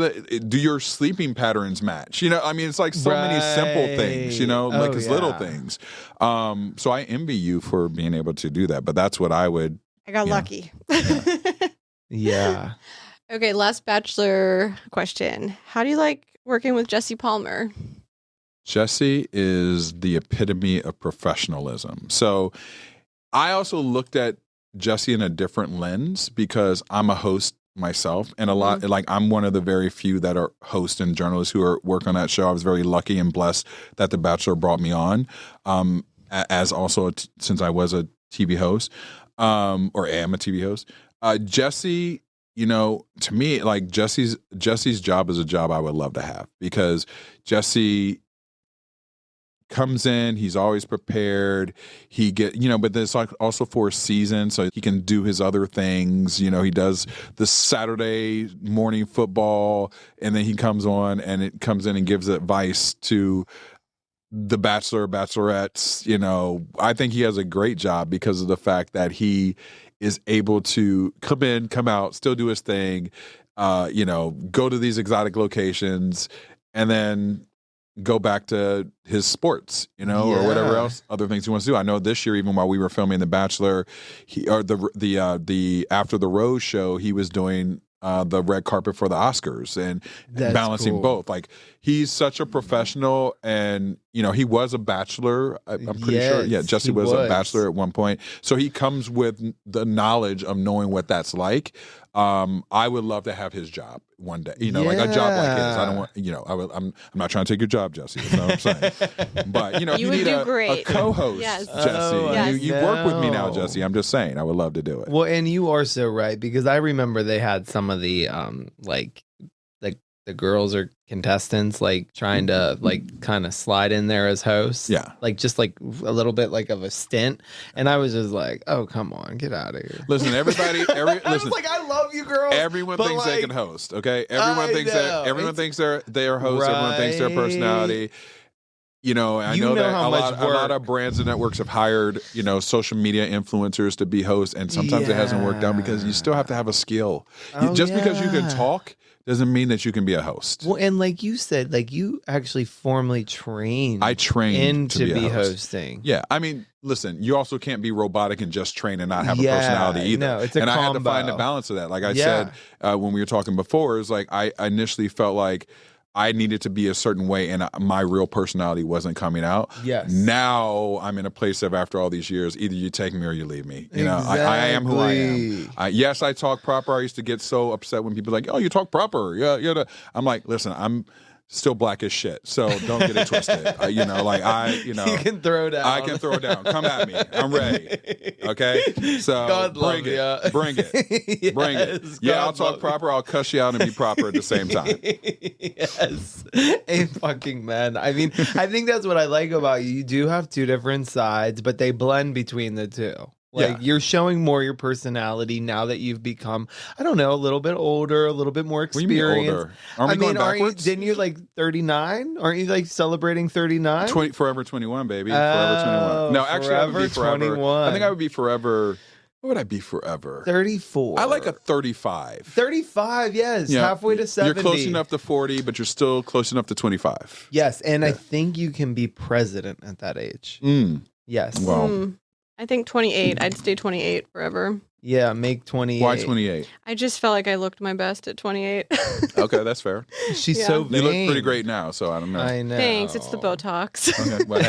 do your sleeping patterns match? It's like so many simple things. It's little things. So I envy you for being able to do that. But that's what I would. I got lucky. Yeah. Okay, last Bachelor question. How do you like working with Jesse Palmer? Jesse is the epitome of professionalism. So I also looked at Jesse in a different lens because I'm a host myself, and a lot like I'm one of the very few that are hosts and journalists who work on that show. I was very lucky and blessed that The Bachelor brought me on, as also since I was a TV host, or am a TV host. Jesse, to me, like Jesse's job is a job I would love to have, because Jesse comes in, he's always prepared. But there's like also for a season, so he can do his other things. He does the Saturday morning football, and then he comes in and gives advice to the Bachelor, Bachelorettes. I think he has a great job because of the fact that he is able to come in, come out, still do his thing, go to these exotic locations, and then go back to his sports, or whatever else, other things he wants to do. I know this year, even while we were filming The Bachelor, the After the Rose show, he was doing the red carpet for the Oscars and balancing both. Like, he's such a professional, and he was a bachelor. I'm pretty sure. Yeah, Jesse was a bachelor at one point, so he comes with the knowledge of knowing what that's like. I would love to have his job one day, like a job like his. I don't want, I'm not trying to take your job, Jesse. That's not what I'm saying. But if you need a co-host, Jesse, you work with me now, Jesse. I'm just saying, I would love to do it. Well, and you are so right, because I remember they had some of the the girls or contestants trying to kind of slide in there as hosts. Yeah. Just a little bit of a stint. And I was just like, oh, come on, get out of here. Listen, everybody, I was like, I love you girls. Everyone thinks they can host, okay? Everyone thinks they are hosts. Right. Everyone thinks their personality. I know that a lot of brands and networks have hired, social media influencers to be hosts, and sometimes it hasn't worked out because you still have to have a skill. Just because you can talk doesn't mean that you can be a host. Well, and like you said, you actually formally trained. I trained to be hosting. Yeah, I mean, listen, you also can't be robotic and just train and not have a personality either. No, it's a combo. I had to find a balance of that. Like I said when we were talking before, it's like I initially felt like I needed to be a certain way, and my real personality wasn't coming out. Yes. Now I'm in a place of, after all these years, either you take me or you leave me. I am who I am. Yes, I talk proper. I used to get so upset when people are like, "Oh, you talk proper." Yeah. I'm like, listen, I'm still black as shit, so don't get it twisted. You can throw down. I can throw down. Come at me. I'm ready. Okay. So God bring it. Ya. Bring it. Yes, Bring it. Yeah, I'll talk proper. I'll cuss you out and be proper at the same time. Yes. A fucking man. I mean, I think that's what I like about you. You do have two different sides, but they blend between the two. You're showing more your personality now that you've become, I don't know, a little bit older, a little bit more experienced. Older? Aren't we going backwards? Didn't you 39? Aren't you celebrating 39? Forever 21, baby. Forever 21. No, actually, I would be forever 21. I think I would be forever. What would I be forever? 34. I like a 35. 35, yes. Halfway to 70. You're close enough to 40, but you're still close enough to 25. Yes, and I think you can be president at that age. Yes. Well. I think 28. I'd stay 28 forever. Yeah, make 28. Why 28? I just felt like I looked my best at 28. Okay, that's fair. She's so vain. You look pretty great now, so I don't know. I know. Thanks. It's the Botox. Okay, well,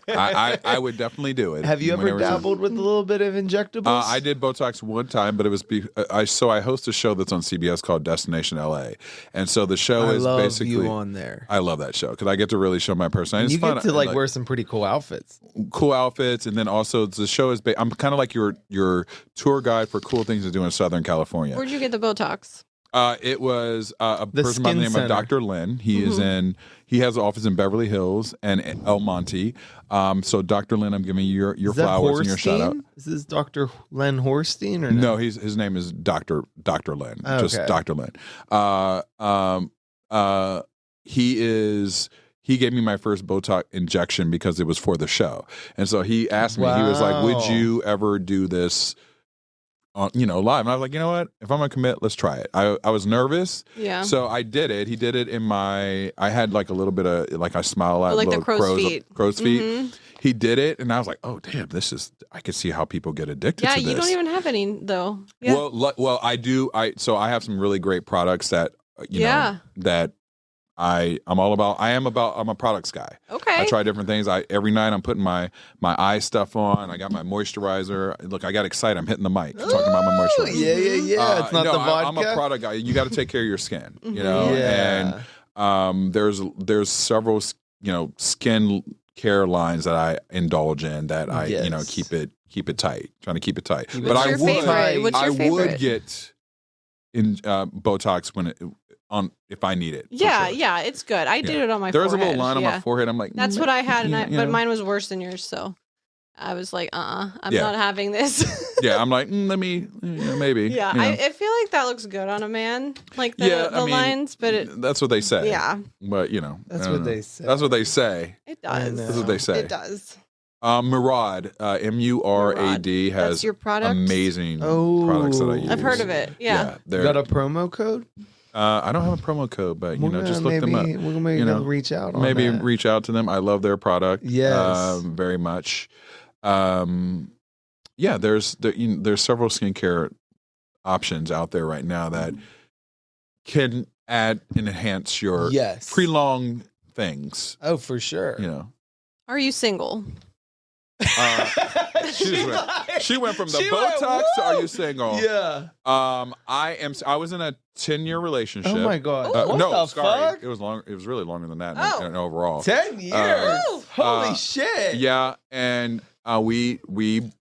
hey, I would definitely do it. Have you ever dabbled with a little bit of injectables? I did Botox one time, but it was I host a show that's on CBS called Destination LA, and so the show is basically you on there. I love that show because I get to really show my personality. You get to wear some pretty cool outfits. And then also the show is. I'm kind of like your tour guide for cool things to do in Southern California. Where'd you get the Botox? It was a person by the name of Dr. Lynn. He is he has an office in Beverly Hills and El Monte. So Dr. Lynn, I'm giving you your flowers and your shout out. Is this Dr. Len Horstein or no? No, his name is Dr. Lynn. Okay. Just Dr. Lynn. He gave me my first Botox injection because it was for the show. And so he asked me, he was like, would you ever do this on, live? And I was like, you know what? If I'm going to commit, let's try it. I was nervous. Yeah. So I did it. He did it I had a little bit of, I smile at like the crow's feet. Crow's feet. He did it. And I was like, oh, damn, I could see how people get addicted to this. Yeah, you don't even have any, though. Yeah. Well, I do. So I have some really great products that, that I'm a products guy. Okay. I try different things. Every night I'm putting my eye stuff on. I got my moisturizer. Look, I got excited. I'm hitting the mic talking about my moisturizer. Yeah. It's not no, the vodka. I'm a product guy. You got to take care of your skin, you Mhm. know. Yeah. And there's several skin care lines that I indulge in that I Yes. keep it tight, trying to keep it tight. Keep it But What's I your would favorite? What's your I favorite? would get in Botox if I need it. for Yeah, sure. yeah, it's good. I did it on my There's forehead. a little line on my forehead. I'm like, That's what I had, you but know. mine was worse than yours. So I was like, I'm Yeah. not having this. Yeah, I'm like, let me, maybe. Yeah, you know. I feel like that looks good on a man, like the lines, but that's what they say. yeah, But That's I what don't they know. say. That's what they say. it I does. know. That's what they say. It does. Murad, MURAD That's has your product? amazing products that I use. I've heard of it. Yeah. You they're- got a promo code? I don't have a promo code, but just look them up. We're gonna reach out on Maybe that. reach out to them. I love their product. Yes. Very much. There's several skincare options out there right now that can add and enhance your Yes. pre-long things. Oh, for sure. Are you single? She went from the She went, Botox to Are woo! You Single? Yeah. I was in a 10-year relationship. Oh my god. What no, the sorry. fuck? It was long. It was really longer than that. Oh. And overall, 10 years. Holy shit. Yeah, and we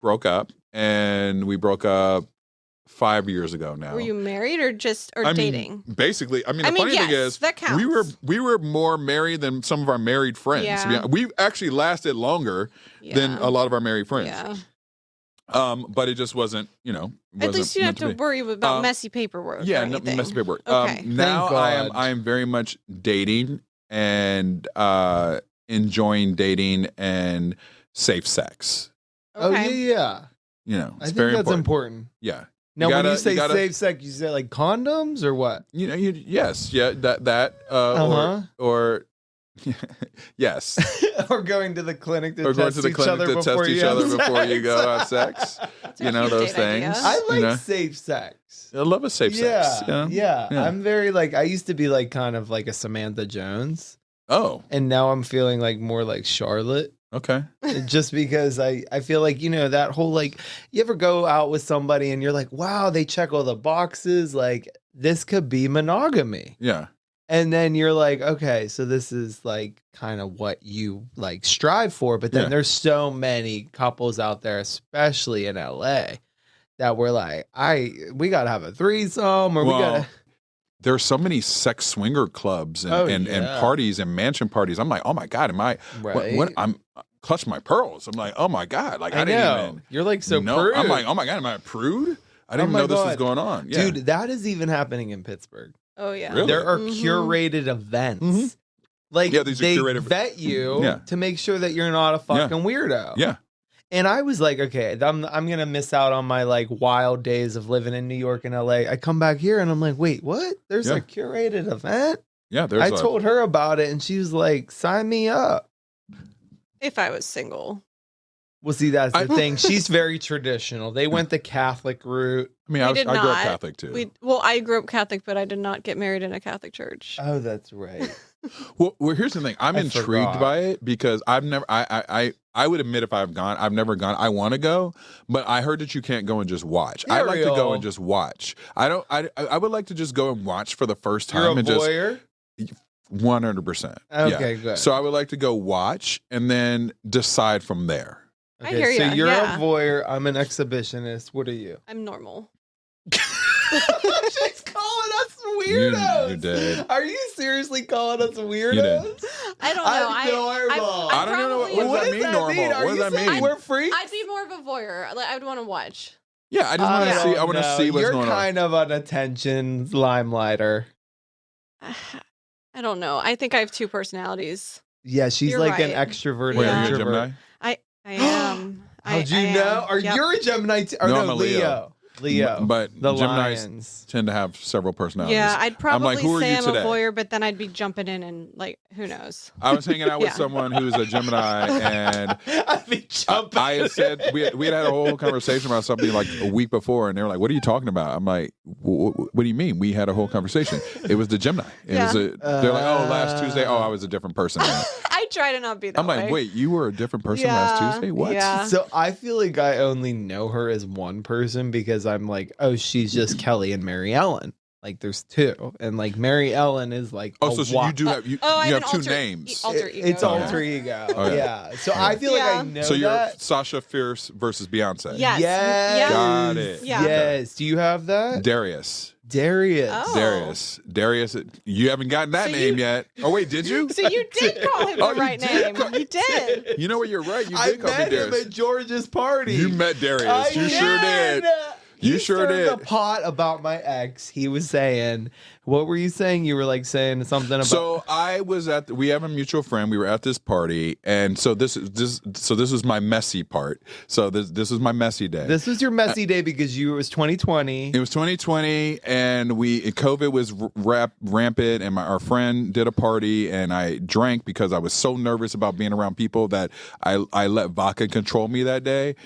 broke up, and we broke up 5 years ago now. Were you married or dating? Basically, the funny yes, thing is, that counts. we were more married than some of our married friends. Yeah. We actually lasted longer than a lot of our married friends. Yeah. But it just wasn't, At least you don't have to be. worry about messy paperwork. Yeah, or anything. messy paperwork. Okay. Now Thank God. I am very much dating and enjoying dating and safe sex. Oh, Okay. yeah. It's I think very that's important. important. Yeah. Now, when gotta- you say you gotta- safe sex, you say like condoms or what? Yes, yeah, that Uh-huh. or yes, Or going to the clinic to or going test to the each clinic other to before test you each have other before you sex. go have sex. That's a cute Those date idea. things. I like you know? safe sex. I love a safe sex. Yeah. Yeah. I'm very like, I used to be like kind of like a Samantha Jones. Oh, And now I'm feeling like more like Charlotte. okay. Just because I feel like, that whole like, you ever go out with somebody and you're like, wow, they check all the boxes. Like, this could be monogamy. Yeah. And then you're like, okay, so this is like kind of what you like strive for. But then Yeah. there's so many couples out there, especially in LA, that we're like, we got to have a threesome or we got to. There are so many sex swinger clubs and parties and mansion parties. I'm like, oh my God, am I? Right. When I'm clutch my pearls. I'm like, oh my God, like I didn't know. even. You're like so know. prude. I'm like, oh my God, am I a prude? I didn't Oh my know this was God. going on. Yeah. Dude, that is even happening in Pittsburgh. Oh yeah. Really? There are Mhm. curated events. Mhm. Like Yeah, these are they curated- vet you Yeah. to make sure that you're not a fucking weirdo. Yeah. And I was like, okay, I'm gonna miss out on my like wild days of living in New York and LA. I come back here and I'm like, wait, what? There's Yeah. a curated event? Yeah. There's I told her about it and she was like, sign me up. If I was single. Well, see, that's the thing. She's very traditional. They went the Catholic route. I mean, We I did grew up not. Catholic too. I grew up Catholic, but I did not get married in a Catholic church. Oh, that's right. Well, here's the thing. I'm I intrigued forgot. by it because I've never. I would admit if I've gone, I've never gone. I want to go, but I heard that you can't go and just watch. I like to go Derrial. and just watch. I don't. I would like to just go and watch for the first time You're a and just voyeur? 100%. Okay, good. So I would like to go watch and then decide from there. I hear So ya, you're yeah. a voyeur. I'm an exhibitionist. What are you? I'm normal. She's calling us weirdos. You did. Are you seriously calling us weirdos? You did. I don't know. I'm normal. I don't know probably- what does that mean, normal? Are What does you that saying mean? we're freaks? I'd be more of a voyeur. Like, I would want to watch. Yeah, I just want to see. I want to see what's You're going on. kind of an attention limelighter. I don't know. I think I have two personalities. Yeah, she's You're like an right. extrovert. Wait, Yeah. are you a introvert. Gemini? I am. How'd you I know? am. Are Yep. you a Gemini? Or No, no, I'm a Leo. Leo. But The Geminis Lions. tend to have several personalities. Yeah, I'd probably I'm like, who are say you I'm today? a voyeur, but then I'd be jumping in and like, who knows? I was hanging out with Yeah. someone who's a Gemini, and I'd be jumping. I had said we had a whole conversation about something like a week before, and they were like, "What are you talking about?" I'm like, "What do you mean?" We had a whole conversation. It was the Gemini. They're like, "Oh, last Tuesday. Oh, I was a different person." I try to not be that I'm like, way. "Wait, you were a different person last Tuesday? What?" Yeah. So I feel like I only know her as one person because I'm like, oh, she's just Kelly and Mary Ellen. Like there's two, and like Mary Ellen is like, Oh, so you do have you I have an two alter- names. Alter ego. It's yeah. alter ego. Okay. Yeah. So I feel like I know So you're that. Sasha Fierce versus Beyonce. Yes. Yes. Yeah. Got it. Yeah. Yes. Do you have that? Darius. Darius. Oh. Darius. You haven't gotten that So name you- yet. Oh wait, did you? So you did call him the Oh, you right did name. You did. You know what? You're right. You I did call me met him Darius. at George's party. You met Darius. I You sure did. He You sure stirred did. the pot about my ex. He was saying, what were you saying? You were like saying something about. So I was we have a mutual friend. We were at this party, and so this was my messy part. So this was my messy day. This was your messy day because it was 2020. It was 2020, and COVID was rampant, and our friend did a party, and I drank because I was so nervous about being around people that I let vodka control me that day.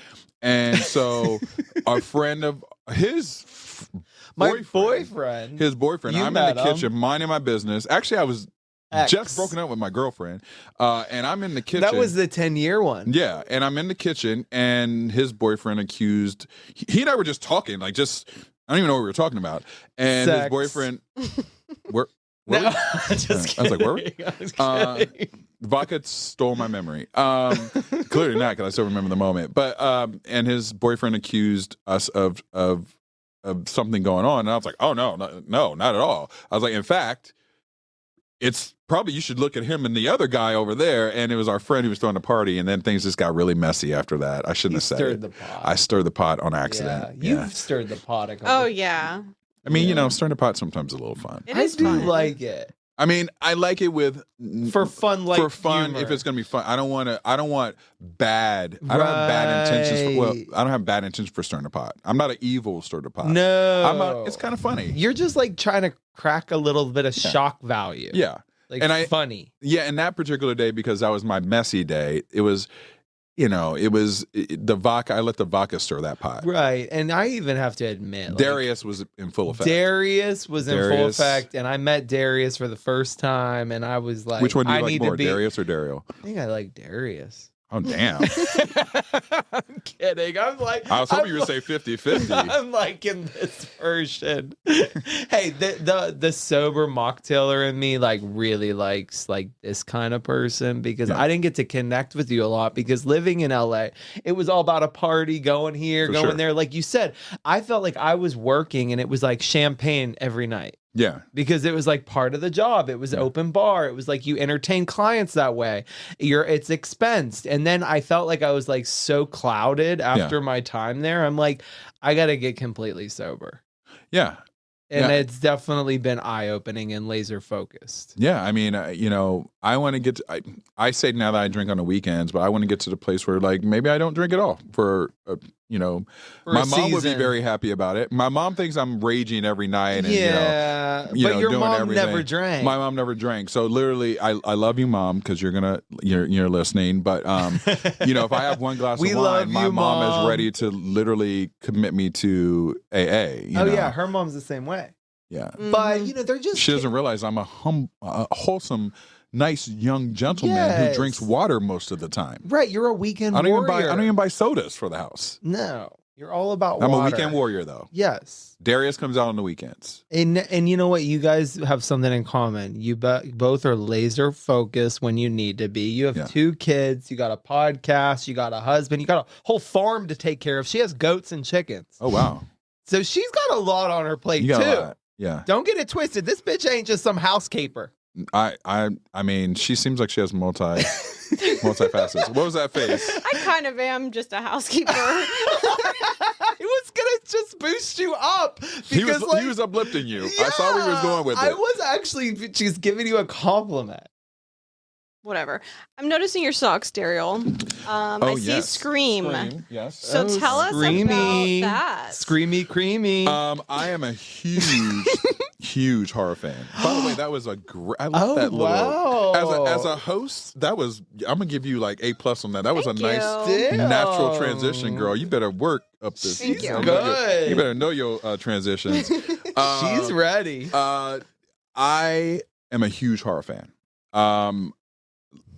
And so a friend of his boyfriend. his boyfriend, You I'm in met the him. kitchen minding my business. Actually, I was just broken up with my girlfriend, and I'm in the kitchen. That was the 10-year one. Yeah, and I'm in the kitchen, and his boyfriend accused. He and I were just talking, like just I don't even know what we were talking about. And Sex. his boyfriend, where No, were we? just I was like, where were kidding. I was kidding. Vodka stole my memory. Clearly not, because I still remember the moment. But and his boyfriend accused us of something going on, and I was like, oh no, not at all. I was like, in fact, it's probably you should look at him and the other guy over there. And it was our friend who was throwing the party, and then things just got really messy after that. I shouldn't have said Stirred it. the pot. I stirred the pot on accident. Yeah, Yeah. you've stirred the pot a couple. Oh yeah. I mean, stirring the pot sometimes is a little fun. It I is do fun. like it I mean, I like it with for fun. Like for fun, humor. if it's gonna be fun. I don't want bad. I don't have bad intentions. Right. I don't have bad intentions for stirring the pot. I'm not an evil stir the pot. No, It's kind of funny. You're just like trying to crack a little bit of shock value. Yeah, like and funny. Yeah, and that particular day, because that was my messy day, it was, the vodka. I let the vodka stir that pot. Right, and I even have to admit, like, Darius was in full effect. Darius was in full Darius. effect, and I met Darius for the first time, and I was like, Which one do you I like need more, to be. Darius or Derrial? I think I like Darius. Oh, damn. I'm kidding. I'm like, I was hoping I'm you would say 50-50. I'm liking this version. Hey, the sober mocktailer in me like really likes like this kind of person because Yeah. I didn't get to connect with you a lot because living in LA, it was all about a party, going here, For going sure. there. Like you said, I felt like I was working and it was like champagne every night. Yeah. Because it was like part of the job. It was open bar. It was like you entertain clients that way. It's expensed. And then I felt like I was like so clouded after my time there. I'm like, I got to get completely sober. Yeah. And Yeah. it's definitely been eye-opening and laser focused. Yeah, I mean, I want to get to, I say now that I drink on the weekends, but I want to get to the place where like maybe I don't drink at all for my a mom would be season. very happy about it. My mom thinks I'm raging every night and But your doing mom everything. never drank. My mom never drank. So literally I love you, Mom, because you're listening, but if I have one glass We of love wine, my you, mom is Mom. ready to literally commit me to AA. Yeah, her mom's the same way. Yeah. But they're just She doesn't realize I'm a wholesome, nice young gentleman who Yes. drinks water most of the time. right. You're a weekend I don't warrior. even buy sodas for the house. No, you're all about I'm water. a weekend warrior though. Yes. Darius comes out on the weekends. And you know what? You guys have something in common. You both are laser focused when you need to be. You have 2 kids. You got a podcast. You got a husband. You got a whole farm to take care of. She has goats and chickens. Oh wow, So she's got a lot on her plate you got too. a lot. Yeah, Don't get it twisted. This bitch ain't just some housekeeper. I mean, she seems like she has multi-facets. What was that face? I kind of am just a housekeeper. I was gonna just boost you up because He was uplifting you. I saw where he was going with it. I was actually just giving you a compliment. whatever. I'm noticing your socks, Derrial. I see Scream. Yes. So tell us Screamy. about that. Screamy creamy. I am a huge horror fan. By the way, that was a great. I love that little. Wow. As a host, that was. I'm gonna give you like A+ on that. That was Thank a nice you. natural transition, girl. You better work up this. Thank you. Good. You better know your transitions. She's ready. I am a huge horror fan.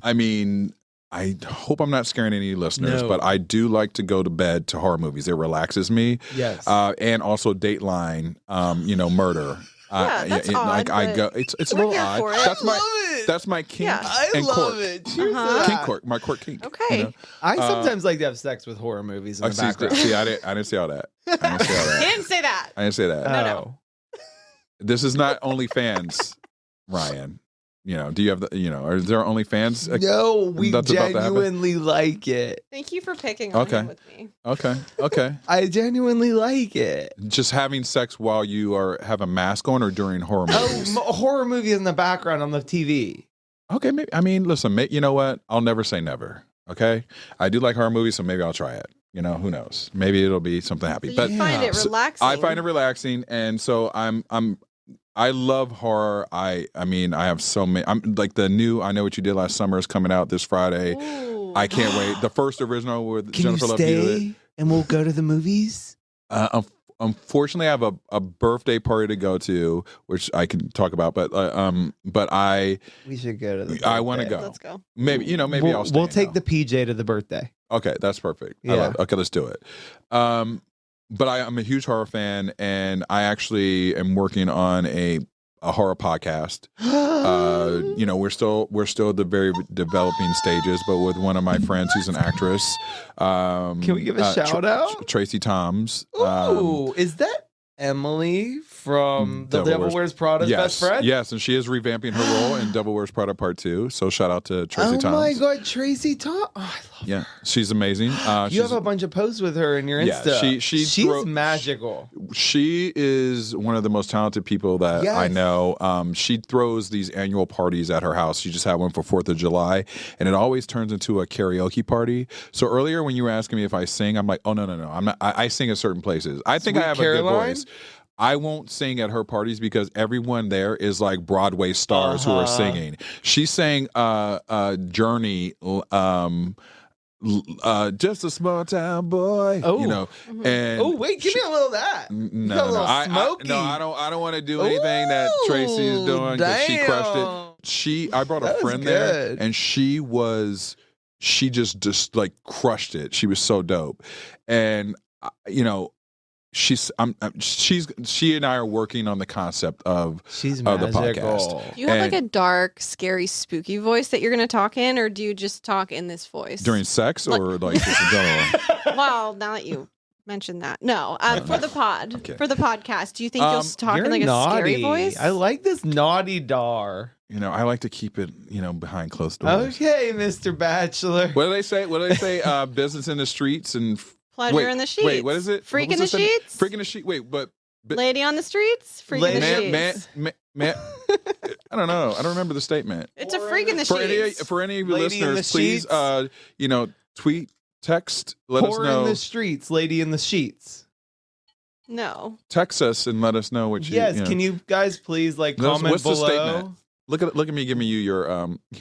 I mean, I hope I'm not scaring any listeners, No. but I do like to go to bed to horror movies. It relaxes me. Yes. And also Dateline, murder. Yeah, that's like odd, I go. but It's a we're little here odd. for it. That's my it. that's my kink Yeah. I and love court. it. Cheers to Uh-huh. that. Kink court. My court kink. Okay. You know? I sometimes like to have sex with horror movies in the background. See, I didn't say all that. I didn't say all He that. didn't say that. I didn't say that. No. This is not OnlyFans, Ryan. Do you have are there OnlyFans? No, we That's about to happen? genuinely like it. Thank you for picking on Okay. him with me. Okay. I genuinely like it. Just having sex while you have a mask on or during horror movies? A horror movie in the background on the TV. Okay, maybe. I mean, listen, you know what? I'll never say never. Okay, I do like horror movies, so maybe I'll try it. Who knows? Maybe it'll be something happy. So But you find it so relaxing. I find it relaxing, and so I love horror. I mean, I have so many. I'm like the new I Know What You Did Last Summer is coming out this Friday. Ooh. I can't wait. The first original with Can Jennifer you Love Hewitt. stay and we'll go to the movies? Unfortunately, I have a birthday party to go to, which I can talk about. But I We should go to the I want to birthday. go. Let's go. Maybe maybe we'll, I'll stay. we'll take the PJ to the birthday. Okay, that's perfect. Yeah. Okay, let's do it. But I'm a huge horror fan, and I actually am working on a horror podcast. We're still at the very developing stages, but with one of my friends who's an actress. Can we give a shout out? Tracy Toms. Ooh, is that Emily from The Devil Wears Prada's best friend? Yes, and she is revamping her role in Devil Wears Prada Part 2. So shout out to Tracy Toms. Oh my God, Tracy Tom! Oh, I love Yeah, she's amazing. You have a bunch of posts with her in your Insta. Yeah, she's magical. She is one of the most talented people that I Yes. know. She throws these annual parties at her house. She just had one for 4th of July, and it always turns into a karaoke party. So earlier when you were asking me if I sing, I'm like, oh, no. I'm not. I sing at certain places. I think Sweet I have Caroline? a good voice. I won't sing at her parties because everyone there is like Broadway stars who are singing. She sang Journey, just a small town boy. Oh. And Wait, give me a little of that. no, got a little I smoky. don't want to do anything that Tracy is doing because she crushed it. I brought a That was friend there, good. and she just like crushed it. She was so dope, and she and I are working on the concept of She's the magical. podcast. Do you have And- like a dark, scary, spooky voice that you're going to talk in, or do you just talk in this voice? during sex or like just in general. Well, now that you mentioned that, no. For the pod, Okay. for the podcast, do you think you'll talk You're in like naughty. a scary voice? I like this naughty dar. I like to keep it behind closed doors. Okay, Mr. Bachelor. What do they say? Business in the streets and Pleasure in the sheets. Wait, what is it? Freak What in was the this sheets. Freak in the sheet. Wait, but Lady on the streets. Freak in the sheets. man, I don't know. I don't remember the statement. It's a freak in the For sheets. any of your Lady in the listeners, please, sheets. tweet, text, let us Whore know. in the streets, lady in the sheets. No. Text us and let us know what you. Yes, can you guys please comment What's the below? statement? Look at me giving you your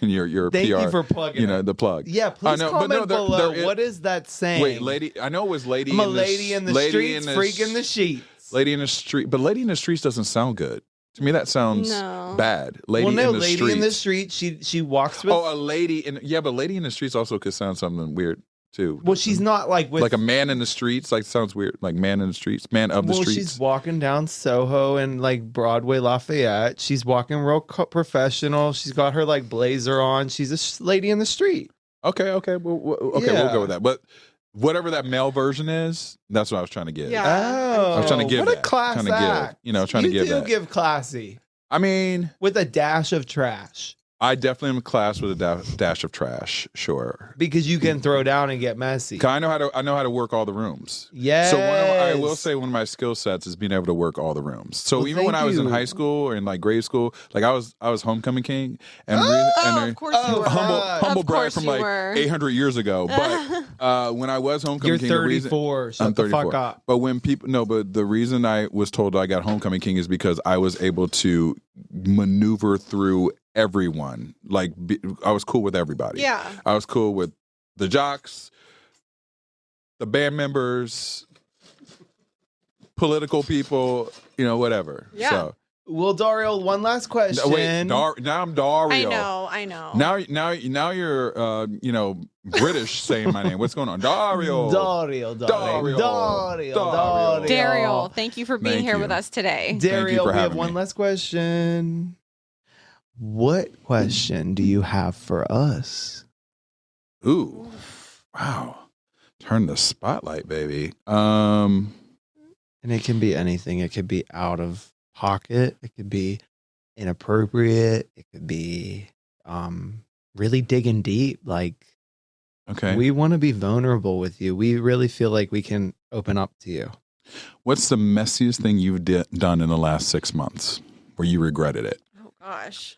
your Thank PR. you for plugging it. the plug. Yeah, please no, but comment no, below. there is- What is that saying? Wait, lady. I know it was lady. I'm a in the lady in the streets, freak in the sheets. Lady in the street, but lady in the streets doesn't sound good. To me, that sounds No. bad. Lady well, no, in the lady streets. in the street. She walks with. Oh, a lady in but lady in the streets also could sound something weird too. well, she's not like with. like a man in the streets. Like sounds weird. Like man in the streets, man of the well, streets. she's walking down Soho and like Broadway Lafayette. She's walking real professional. She's got her like blazer on. She's a lady in the street. Okay, okay, we'll Yeah. go with that. But whatever that male version is, that's what I was trying to get. Yeah. Oh, I was trying to give what a that. class Trying to give, act. trying to give You that. do give classy I mean, with a dash of trash. I definitely am a class with a dash of trash. Sure. Because you can throw down and get messy. 'Cause I know how to work all the rooms. Yes. So I will say one of my skill sets is being able to work all the rooms. So Well, even when thank I was in you. high school or in like grade school, like I was homecoming king and, Of course you were. humble Of brag course from you like were. 800 years ago. But when I was homecoming You're king, the reason 34. Shut I'm the 34. fuck up. But but the reason I was told I got homecoming king is because I was able to maneuver through everyone. Like I was cool with everybody. Yeah. I was cool with the jocks, the band members, political people, whatever. Yeah. So, Well, Dario, one last question. now I'm Dario. I know. Now you're British saying my name. What's going on? Dario. Dario. Derrial, thank you for being Thank here you. with us today. Dario, for we have having one me. last question. What question do you have for us? Ooh. Wow. Turn the spotlight, baby. And it can be anything. It could be out of pocket. It could be inappropriate. It could be really digging deep. Like, Okay. we want to be vulnerable with you. We really feel like we can open up to you. What's the messiest thing you've done in the last 6 months where you regretted it? Oh gosh.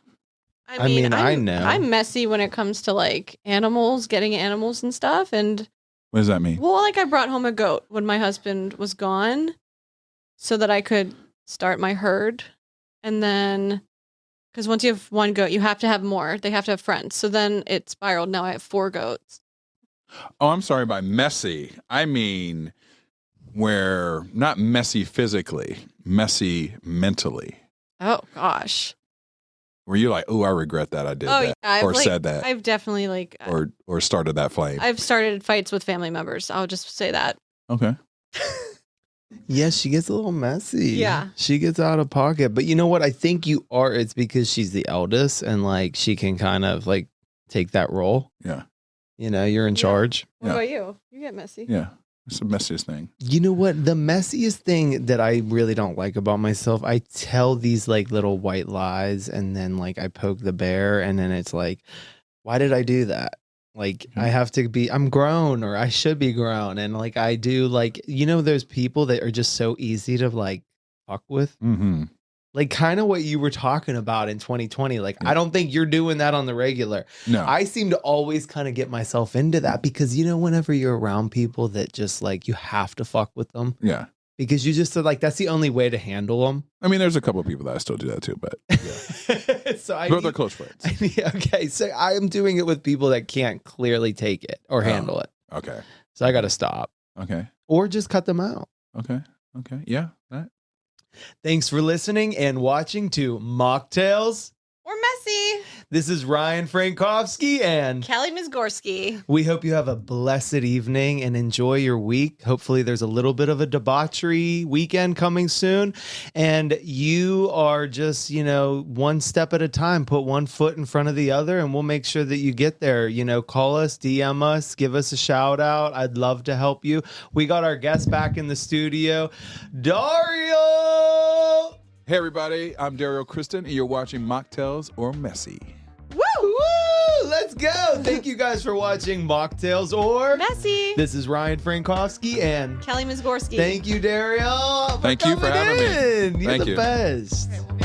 I mean, I know. I'm messy when it comes to like animals, getting animals and stuff. And What does that mean? well, like I brought home a goat when my husband was gone so that I could start my herd. And then, because once you have one goat, you have to have more. They have to have friends. So then it spiraled. Now I have 4 goats. Oh, I'm sorry by messy. I mean, where not messy physically, messy mentally. Oh gosh. Where you're like, oh, I regret that I did that, I've, or like, said that, I've definitely like or started that flame. I've started fights with family members. I'll just say that. Okay. Yes, she gets a little messy. Yeah. She gets out of pocket. But you know what? I think it's because she's the eldest and like she can kind of like take that role. Yeah. You're in Yeah. charge. What Yeah. about you? You get messy. Yeah. It's the messiest thing. You know what? The messiest thing that I really don't like about myself, I tell these like little white lies and then like I poke the bear and then it's like, why did I do that? Like I have to I'm grown or I should be grown. And like I do like, there's people that are just so easy to like fuck with. Mm-hmm. Like kind of what you were talking about in 2020. Like, Yeah. I don't think you're doing that on the regular. No. I seem to always kind of get myself into that because, whenever you're around people that just like, you have to fuck with them Yeah. because you just are like, that's the only way to handle them. I mean, there's a couple of people that I still do that too, but yeah. But they're close friends. Okay. So I am doing it with people that can't clearly take it or handle it. Okay. So I got to stop Okay. or just cut them out. Okay. Okay. Yeah. That. Thanks for listening and watching to Mocktails. Or messy. This is Ryan Frankowski and Kelly Mizgorski. we hope you have a blessed evening and enjoy your week. Hopefully there's a little bit of a debauchery weekend coming soon. And you are just, one step at a time. Put one foot in front of the other and we'll make sure that you get there. Call us, DM us, give us a shout out. I'd love to help you. We got our guest back in the studio, Derrial. Hey, everybody. I'm Derrial Christon, and you're watching Mocktails or Messy. Woo! Woo! Let's go. Thank you guys for watching Mocktails or Messy. This is Ryan Frankowski and Kelly Mizgorski. thank you, Dario. Thank you for having me. You're Thank the you. best. Okay, well,